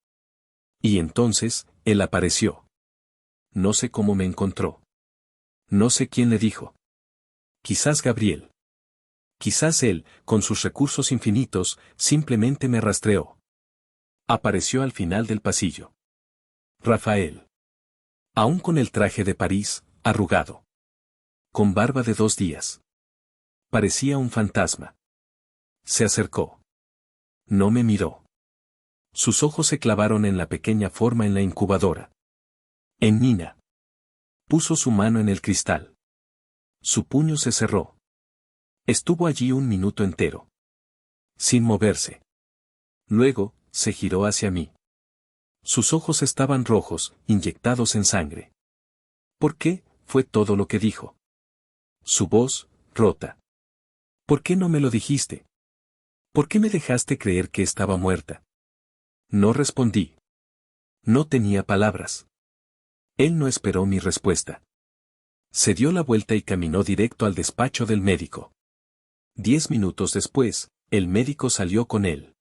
Y entonces, él apareció. No sé cómo me encontró. No sé quién le dijo. Quizás Gabriel. Quizás él, con sus recursos infinitos, simplemente me rastreó. Apareció al final del pasillo. Rafael. Aún con el traje de París, arrugado. Con barba de 2 días. Parecía un fantasma. Se acercó. No me miró. Sus ojos se clavaron en la pequeña forma en la incubadora. En Nina. Puso su mano en el cristal. Su puño se cerró. Estuvo allí 1 minuto entero. Sin moverse. Luego, se giró hacia mí. Sus ojos estaban rojos, inyectados en sangre. ¿Por qué? Fue todo lo que dijo. Su voz, rota. ¿Por qué no me lo dijiste? ¿Por qué me dejaste creer que estaba muerta? No respondí. No tenía palabras. Él no esperó mi respuesta. Se dio la vuelta y caminó directo al despacho del médico. 10 minutos después, el médico salió con él.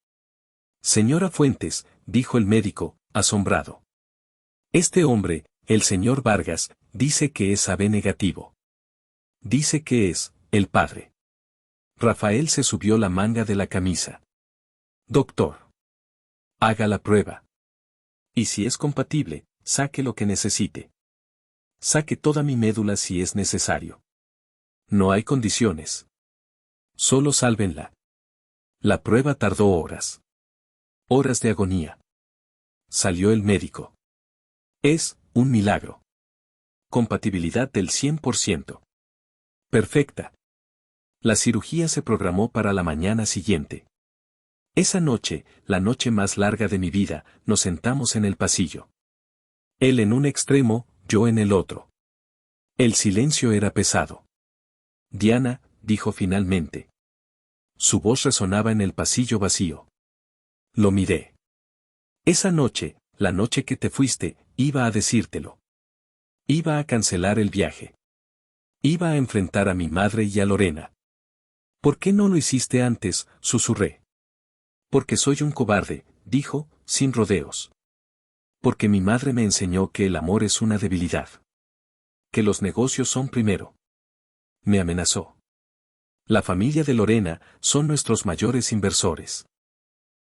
Señora Fuentes, dijo el médico, asombrado. Este hombre, el señor Vargas, dice que es AB negativo. Dice que es, el padre. Rafael se subió la manga de la camisa. Doctor. Haga la prueba. Y si es compatible, saque lo que necesite. Saque toda mi médula si es necesario. No hay condiciones. Solo sálvenla. La prueba tardó horas. Horas de agonía. Salió el médico. Es un milagro. Compatibilidad del 100%. Perfecta. La cirugía se programó para la mañana siguiente. Esa noche, la noche más larga de mi vida, nos sentamos en el pasillo. Él en un extremo, yo en el otro. El silencio era pesado. Diana, dijo finalmente. Su voz resonaba en el pasillo vacío. Lo miré. Esa noche, la noche que te fuiste, iba a decírtelo. Iba a cancelar el viaje. Iba a enfrentar a mi madre y a Lorena. ¿Por qué no lo hiciste antes?, susurré. Porque soy un cobarde, dijo, sin rodeos. Porque mi madre me enseñó que el amor es una debilidad. Que los negocios son primero. Me amenazó. La familia de Lorena son nuestros mayores inversores.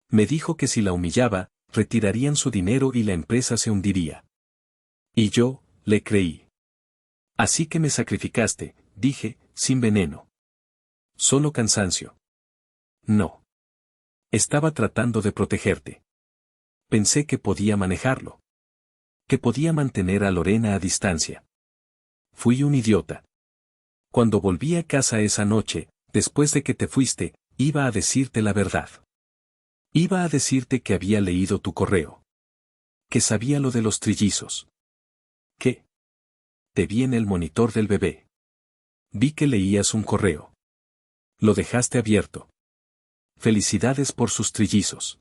Me dijo que si la humillaba, retirarían su dinero y la empresa se hundiría. Y yo, le creí. Así que me sacrificaste, dije, sin veneno. Solo cansancio. No. Estaba tratando de protegerte. Pensé que podía manejarlo. Que podía mantener a Lorena a distancia. Fui un idiota. Cuando volví a casa esa noche, después de que te fuiste, iba a decirte la verdad. Iba a decirte que había leído tu correo. Que sabía lo de los trillizos. ¿Qué? Te vi en el monitor del bebé. Vi que leías un correo. Lo dejaste abierto. Felicidades por sus trillizos.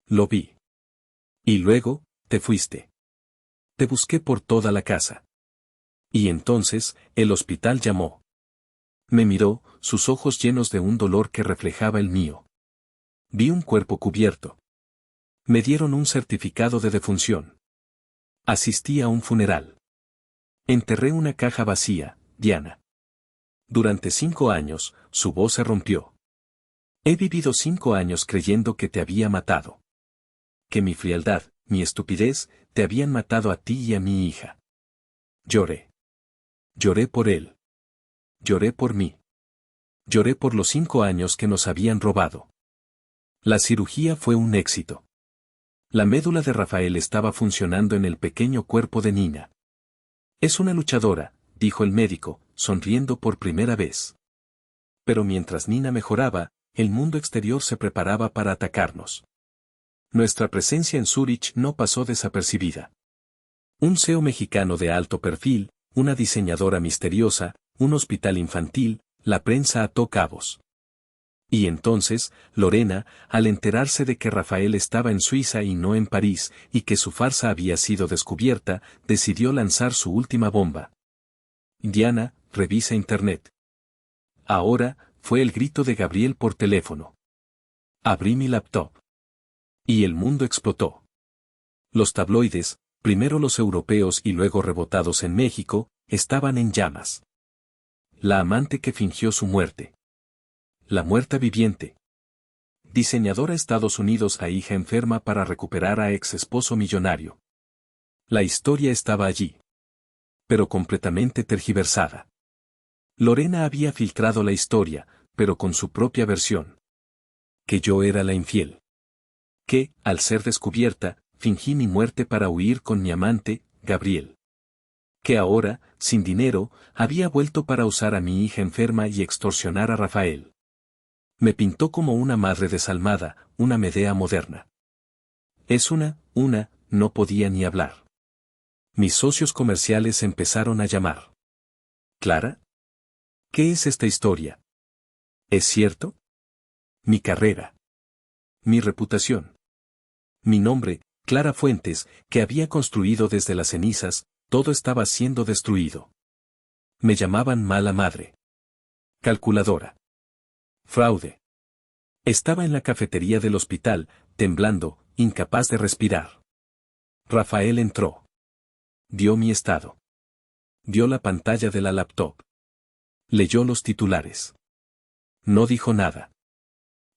Lo vi. Y luego, te fuiste. Te busqué por toda la casa. Y entonces, el hospital llamó. Me miró, sus ojos llenos de un dolor que reflejaba el mío. Vi un cuerpo cubierto. Me dieron un certificado de defunción. Asistí a un funeral. Enterré una caja vacía, Diana. Durante 5 años, su voz se rompió. He vivido 5 años creyendo que te había matado. Que mi frialdad, mi estupidez, te habían matado a ti y a mi hija. Lloré. Lloré por él. Lloré por mí. Lloré por los 5 años que nos habían robado. La cirugía fue un éxito. La médula de Rafael estaba funcionando en el pequeño cuerpo de Nina. Es una luchadora, dijo el médico, sonriendo por primera vez. Pero mientras Nina mejoraba, el mundo exterior se preparaba para atacarnos. Nuestra presencia en Zúrich no pasó desapercibida. Un CEO mexicano de alto perfil, una diseñadora misteriosa, un hospital infantil, la prensa ató cabos. Y entonces, Lorena, al enterarse de que Rafael estaba en Suiza y no en París, y que su farsa había sido descubierta, decidió lanzar su última bomba. Diana, revisa Internet. Ahora, fue el grito de Gabriel por teléfono. Abrí mi laptop. Y el mundo explotó. Los tabloides, primero los europeos y luego rebotados en México, estaban en llamas. La amante que fingió su muerte. La muerta viviente. Diseñadora Estados Unidos a hija enferma para recuperar a ex esposo millonario. La historia estaba allí. Pero completamente tergiversada. Lorena había filtrado la historia, pero con su propia versión. Que yo era la infiel. Que, al ser descubierta, fingí mi muerte para huir con mi amante, Gabriel. Que ahora, sin dinero, había vuelto para usar a mi hija enferma y extorsionar a Rafael. Me pintó como una madre desalmada, una Medea moderna. Es no podía ni hablar. Mis socios comerciales empezaron a llamar. ¿Clara? ¿Qué es esta historia? ¿Es cierto? Mi carrera. Mi reputación. Mi nombre, Clara Fuentes, que había construido desde las cenizas, todo estaba siendo destruido. Me llamaban mala madre. Calculadora. Fraude. Estaba en la cafetería del hospital, temblando, incapaz de respirar. Rafael entró. Vio mi estado. Vio la pantalla de la laptop. Leyó los titulares. No dijo nada.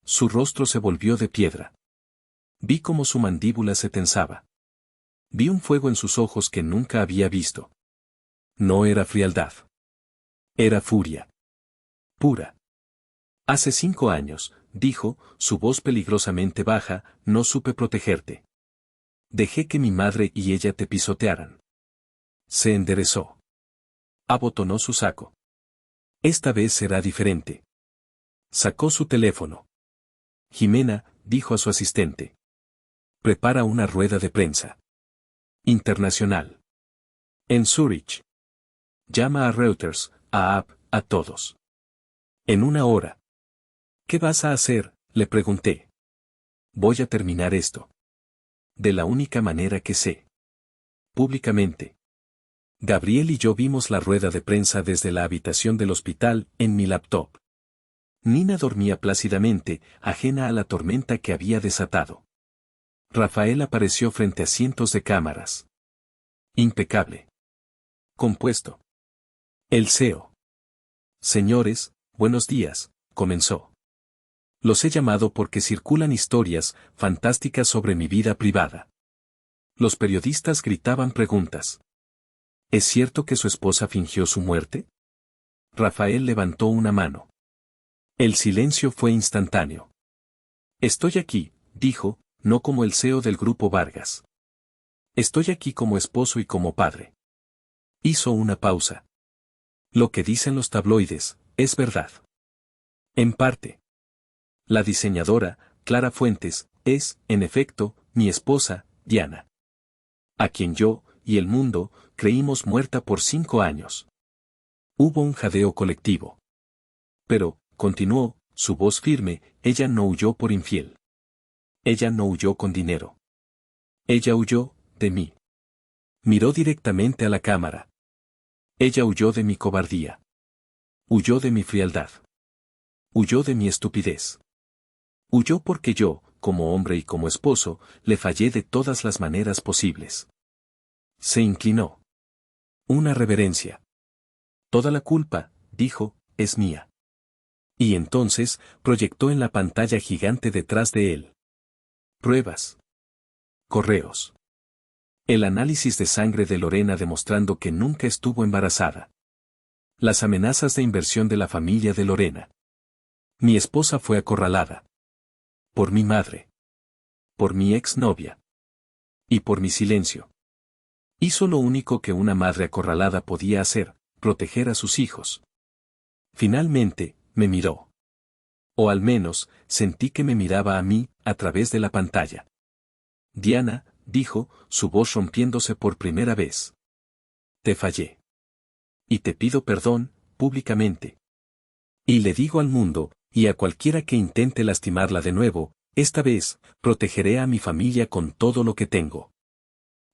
Su rostro se volvió de piedra. Vi cómo su mandíbula se tensaba. Vi un fuego en sus ojos que nunca había visto. No era frialdad. Era furia. Pura. Hace 5 años, dijo, su voz peligrosamente baja, no supe protegerte. Dejé que mi madre y ella te pisotearan. Se enderezó. Abotonó su saco. Esta vez será diferente. Sacó su teléfono. Jimena, dijo a su asistente. Prepara una rueda de prensa. Internacional. En Zúrich. Llama a Reuters, a AP, a todos. En 1 hora. ¿Qué vas a hacer?, le pregunté. Voy a terminar esto. De la única manera que sé. Públicamente. Gabriel y yo vimos la rueda de prensa desde la habitación del hospital, en mi laptop. Nina dormía plácidamente, ajena a la tormenta que había desatado. Rafael apareció frente a cientos de cámaras. Impecable. Compuesto. El CEO. Señores, buenos días, comenzó. Los he llamado porque circulan historias fantásticas sobre mi vida privada. Los periodistas gritaban preguntas. ¿Es cierto que su esposa fingió su muerte? Rafael levantó una mano. El silencio fue instantáneo. Estoy aquí, dijo, no como el CEO del Grupo Vargas. Estoy aquí como esposo y como padre. Hizo una pausa. Lo que dicen los tabloides, es verdad. En parte. La diseñadora, Clara Fuentes, es, en efecto, mi esposa, Diana. A quien yo, y el mundo, creímos muerta por 5 años. Hubo un jadeo colectivo. Pero, continuó, su voz firme, ella no huyó por infiel. Ella no huyó con dinero. Ella huyó, de mí. Miró directamente a la cámara. Ella huyó de mi cobardía. Huyó de mi frialdad. Huyó de mi estupidez. Huyó porque yo, como hombre y como esposo, le fallé de todas las maneras posibles. Se inclinó. Una reverencia. Toda la culpa, dijo, es mía. Y entonces, proyectó en la pantalla gigante detrás de él. Pruebas. Correos. El análisis de sangre de Lorena demostrando que nunca estuvo embarazada. Las amenazas de inversión de la familia de Lorena. Mi esposa fue acorralada. Por mi madre. Por mi exnovia. Y por mi silencio. Hizo lo único que una madre acorralada podía hacer, proteger a sus hijos. Finalmente, me miró. O al menos, sentí que me miraba a mí, a través de la pantalla. Diana, dijo, su voz rompiéndose por primera vez. Te fallé. Y te pido perdón, públicamente. Y le digo al mundo, y a cualquiera que intente lastimarla de nuevo, esta vez, protegeré a mi familia con todo lo que tengo.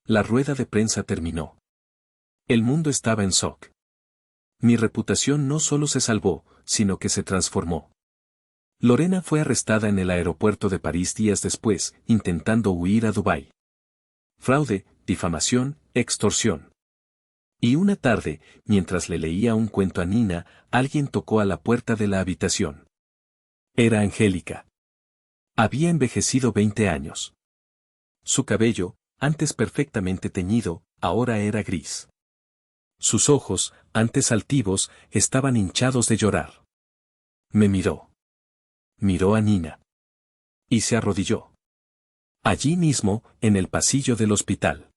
La rueda de prensa terminó. El mundo estaba en shock. Mi reputación no solo se salvó, sino que se transformó. Lorena fue arrestada en el aeropuerto de París días después, intentando huir a Dubái. Fraude, difamación, extorsión. Y una tarde, mientras le leía un cuento a Nina, alguien tocó a la puerta de la habitación. Era Angélica. Había envejecido 20 años. Su cabello, antes perfectamente teñido, ahora era gris. Sus ojos, antes altivos, estaban hinchados de llorar. Me miró. Miró a Nina. Y se arrodilló. Allí mismo, en el pasillo del hospital.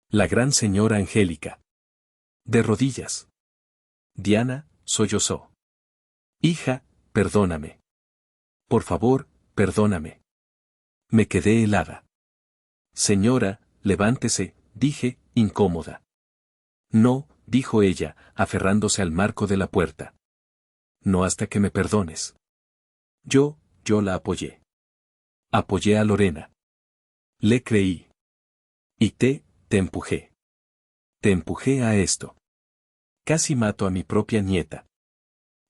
La gran señora Angélica. De rodillas. Diana, sollozó. Hija, perdóname. Por favor, perdóname. Me quedé helada. Señora, levántese, dije, incómoda. No, dijo ella, aferrándose al marco de la puerta. No hasta que me perdones. Yo la apoyé. Apoyé a Lorena. Le creí. Y te empujé. Te empujé a esto. Casi mato a mi propia nieta.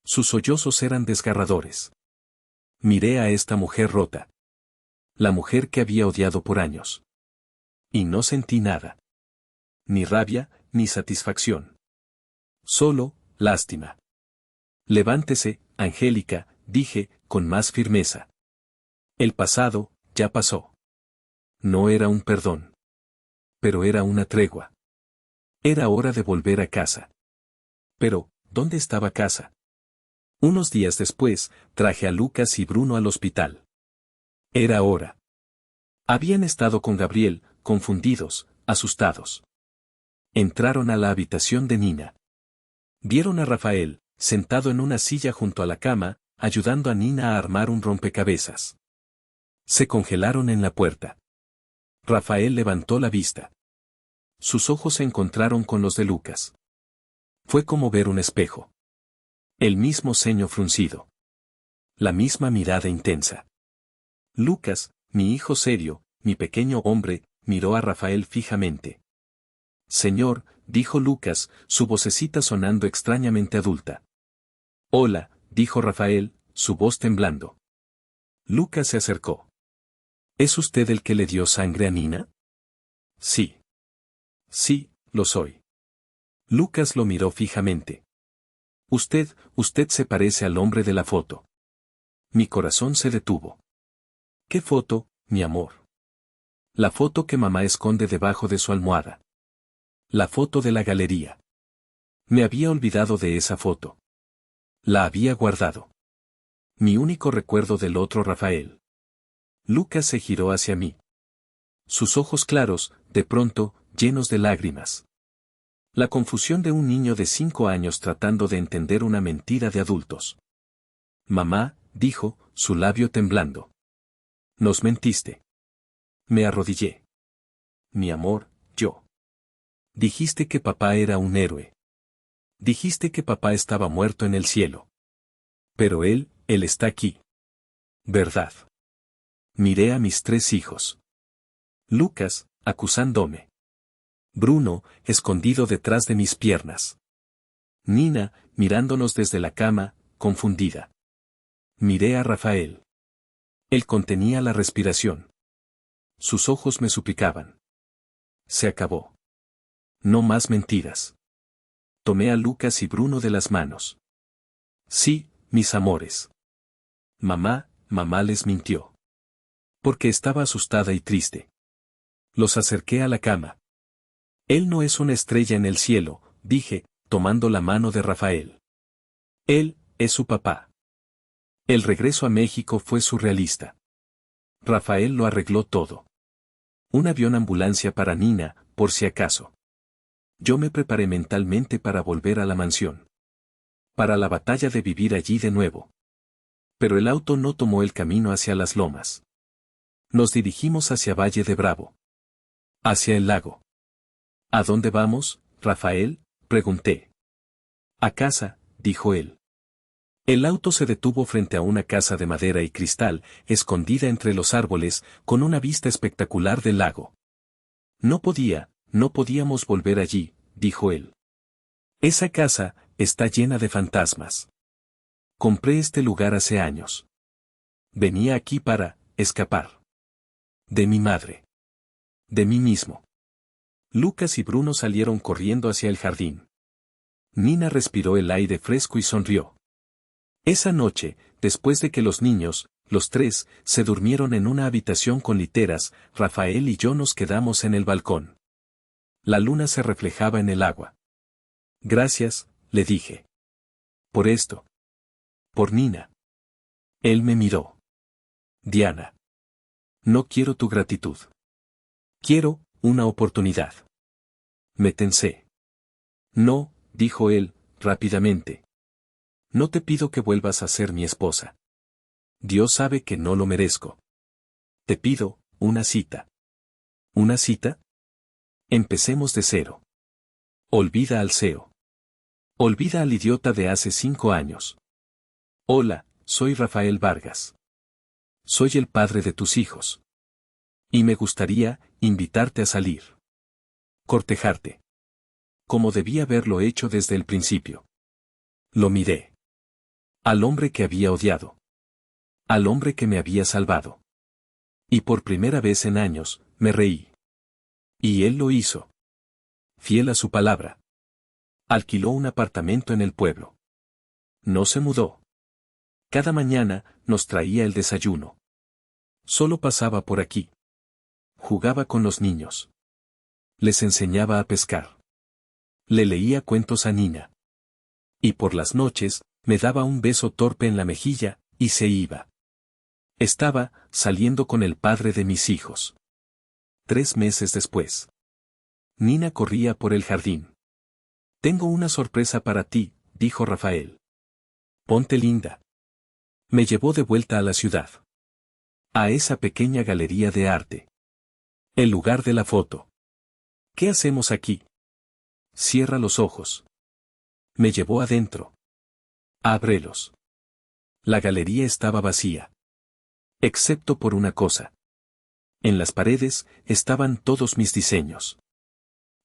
Sus sollozos eran desgarradores. Miré a esta mujer rota. La mujer que había odiado por años. Y no sentí nada. Ni rabia, ni satisfacción. Solo, lástima. Levántese, Angélica, dije, con más firmeza. El pasado, ya pasó. No era un perdón. Pero era una tregua. Era hora de volver a casa. Pero, ¿dónde estaba casa? Unos días después, traje a Lucas y Bruno al hospital. Era hora. Habían estado con Gabriel, confundidos, asustados. Entraron a la habitación de Nina. Vieron a Rafael, sentado en una silla junto a la cama, ayudando a Nina a armar un rompecabezas. Se congelaron en la puerta. Rafael levantó la vista. Sus ojos se encontraron con los de Lucas. Fue como ver un espejo. El mismo ceño fruncido. La misma mirada intensa. Lucas, mi hijo serio, mi pequeño hombre, miró a Rafael fijamente. Señor, dijo Lucas, su vocecita sonando extrañamente adulta. Hola, dijo Rafael, su voz temblando. Lucas se acercó. ¿Es usted el que le dio sangre a Nina? Sí. Sí, lo soy. Lucas lo miró fijamente. Usted se parece al hombre de la foto. Mi corazón se detuvo. ¿Qué foto, mi amor? La foto que mamá esconde debajo de su almohada. La foto de la galería. Me había olvidado de esa foto. La había guardado. Mi único recuerdo del otro Rafael. Lucas se giró hacia mí. Sus ojos claros, de pronto, llenos de lágrimas. La confusión de un niño de 5 años tratando de entender una mentira de adultos. Mamá, dijo, su labio temblando. Nos mentiste. Me arrodillé. Mi amor, yo. Dijiste que papá era un héroe. Dijiste que papá estaba muerto en el cielo. Pero él está aquí. ¿Verdad? Miré a mis 3 hijos. Lucas, acusándome. Bruno, escondido detrás de mis piernas. Nina, mirándonos desde la cama, confundida. Miré a Rafael. Él contenía la respiración. Sus ojos me suplicaban. Se acabó. No más mentiras. Tomé a Lucas y Bruno de las manos. Sí, mis amores. Mamá les mintió. Porque estaba asustada y triste. Los acerqué a la cama. Él no es una estrella en el cielo, dije, tomando la mano de Rafael. Él es su papá. El regreso a México fue surrealista. Rafael lo arregló todo. Un avión ambulancia para Nina, por si acaso. Yo me preparé mentalmente para volver a la mansión. Para la batalla de vivir allí de nuevo. Pero el auto no tomó el camino hacia las lomas. Nos dirigimos hacia Valle de Bravo. Hacia el lago. ¿A dónde vamos, Rafael?, pregunté. A casa, dijo él. El auto se detuvo frente a una casa de madera y cristal, escondida entre los árboles, con una vista espectacular del lago. No podíamos volver allí, dijo él. Esa casa está llena de fantasmas. Compré este lugar hace años. Venía aquí para escapar. De mi madre. De mí mismo. Lucas y Bruno salieron corriendo hacia el jardín. Nina respiró el aire fresco y sonrió. Esa noche, después de que los niños, los 3, se durmieron en una habitación con literas, Rafael y yo nos quedamos en el balcón. La luna se reflejaba en el agua. Gracias, le dije. Por esto. Por Nina. Él me miró. Diana. No quiero tu gratitud. Quiero una oportunidad. Me tensé. No, dijo él, rápidamente. No te pido que vuelvas a ser mi esposa. Dios sabe que no lo merezco. Te pido una cita. ¿Una cita? Empecemos de cero. Olvida al CEO. Olvida al idiota de hace 5 años. Hola, soy Rafael Vargas. Soy el padre de tus hijos. Y me gustaría invitarte a salir. Cortejarte. Como debía haberlo hecho desde el principio. Lo miré. Al hombre que había odiado. Al hombre que me había salvado. Y por primera vez en años, me reí. Y él lo hizo. Fiel a su palabra. Alquiló un apartamento en el pueblo. No se mudó. Cada mañana, nos traía el desayuno. Solo pasaba por aquí. Jugaba con los niños. Les enseñaba a pescar. Le leía cuentos a Nina. Y por las noches, me daba un beso torpe en la mejilla, y se iba. Estaba saliendo con el padre de mis hijos. 3 meses después. Nina corría por el jardín. Tengo una sorpresa para ti, dijo Rafael. Ponte linda. Me llevó de vuelta a la ciudad. A esa pequeña galería de arte. El lugar de la foto. ¿Qué hacemos aquí? Cierra los ojos. Me llevó adentro. Ábrelos. La galería estaba vacía. Excepto por una cosa. En las paredes estaban todos mis diseños.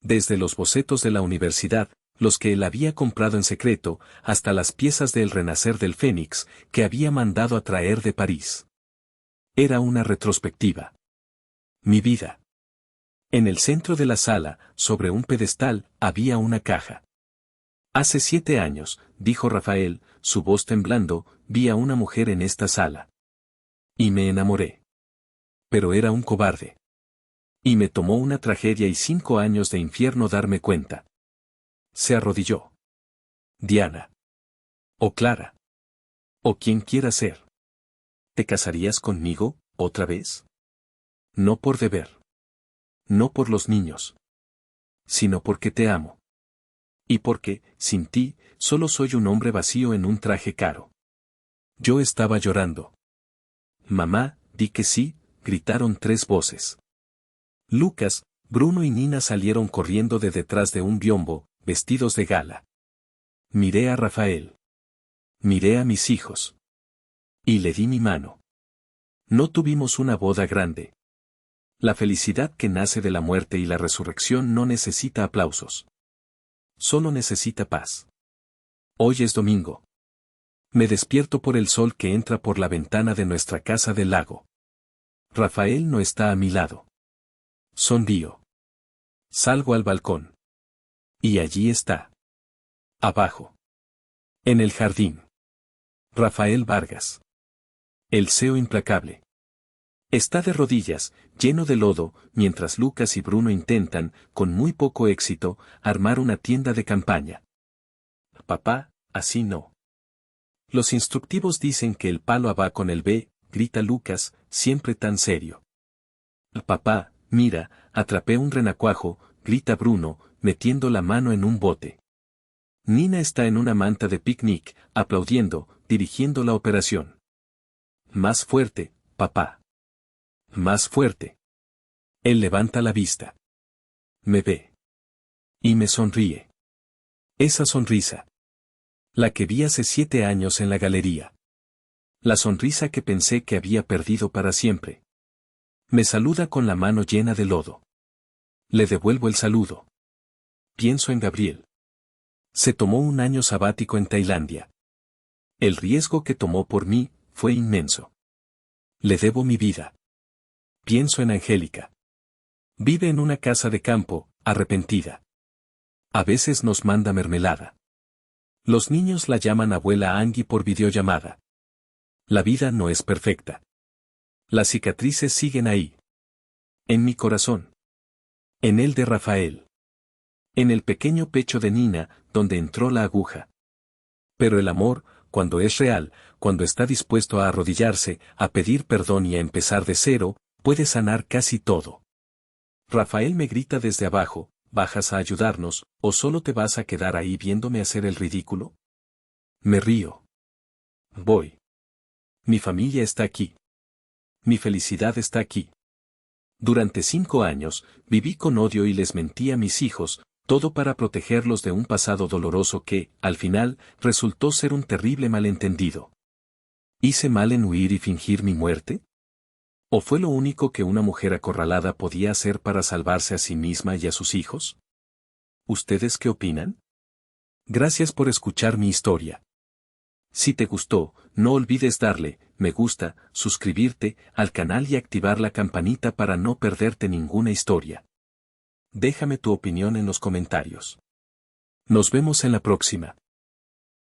Desde los bocetos de la universidad, los que él había comprado en secreto, hasta las piezas del renacer del Fénix, que había mandado a traer de París. Era una retrospectiva. Mi vida. En el centro de la sala, sobre un pedestal, había una caja. Hace 7 años, dijo Rafael, su voz temblando, vi a una mujer en esta sala. Y me enamoré. Pero era un cobarde. Y me tomó una tragedia y 5 años de infierno darme cuenta. Se arrodilló. Diana. O Clara. O quien quiera ser. ¿Te casarías conmigo, otra vez? No por deber. No por los niños. Sino porque te amo. Y porque, sin ti, solo soy un hombre vacío en un traje caro. Yo estaba llorando. Mamá, di que sí, gritaron 3 voces. Lucas, Bruno y Nina salieron corriendo de detrás de un biombo, vestidos de gala. Miré a Rafael. Miré a mis hijos. Y le di mi mano. No tuvimos una boda grande. La felicidad que nace de la muerte y la resurrección no necesita aplausos. Solo necesita paz. Hoy es domingo. Me despierto por el sol que entra por la ventana de nuestra casa del lago. Rafael no está a mi lado. Sonrío. Salgo al balcón. Y allí está. Abajo. En el jardín. Rafael Vargas. El CEO implacable. Está de rodillas, lleno de lodo, mientras Lucas y Bruno intentan, con muy poco éxito, armar una tienda de campaña. Papá, así no. Los instructivos dicen que el palo A va con el B, grita Lucas, siempre tan serio. Papá, mira, atrapé un renacuajo, grita Bruno, metiendo la mano en un bote. Nina está en una manta de picnic, aplaudiendo, dirigiendo la operación. Más fuerte, papá. Más fuerte. Él levanta la vista. Me ve. Y me sonríe. Esa sonrisa. La que vi hace 7 años en la galería. La sonrisa que pensé que había perdido para siempre. Me saluda con la mano llena de lodo. Le devuelvo el saludo. Pienso en Gabriel. Se tomó un año sabático en Tailandia. El riesgo que tomó por mí fue inmenso. Le debo mi vida. Pienso en Angélica. Vive en una casa de campo, arrepentida. A veces nos manda mermelada. Los niños la llaman abuela Angie por videollamada. La vida no es perfecta. Las cicatrices siguen ahí. En mi corazón. En el de Rafael. En el pequeño pecho de Nina, donde entró la aguja. Pero el amor, cuando es real, cuando está dispuesto a arrodillarse, a pedir perdón y a empezar de cero, puede sanar casi todo. Rafael me grita desde abajo, ¿bajas a ayudarnos, o solo te vas a quedar ahí viéndome hacer el ridículo? Me río. Voy. Mi familia está aquí. Mi felicidad está aquí. Durante 5 años, viví con odio y les mentí a mis hijos, todo para protegerlos de un pasado doloroso que, al final, resultó ser un terrible malentendido. ¿Hice mal en huir y fingir mi muerte? ¿O fue lo único que una mujer acorralada podía hacer para salvarse a sí misma y a sus hijos? ¿Ustedes qué opinan? Gracias por escuchar mi historia. Si te gustó, no olvides darle me gusta, suscribirte al canal y activar la campanita para no perderte ninguna historia. Déjame tu opinión en los comentarios. Nos vemos en la próxima.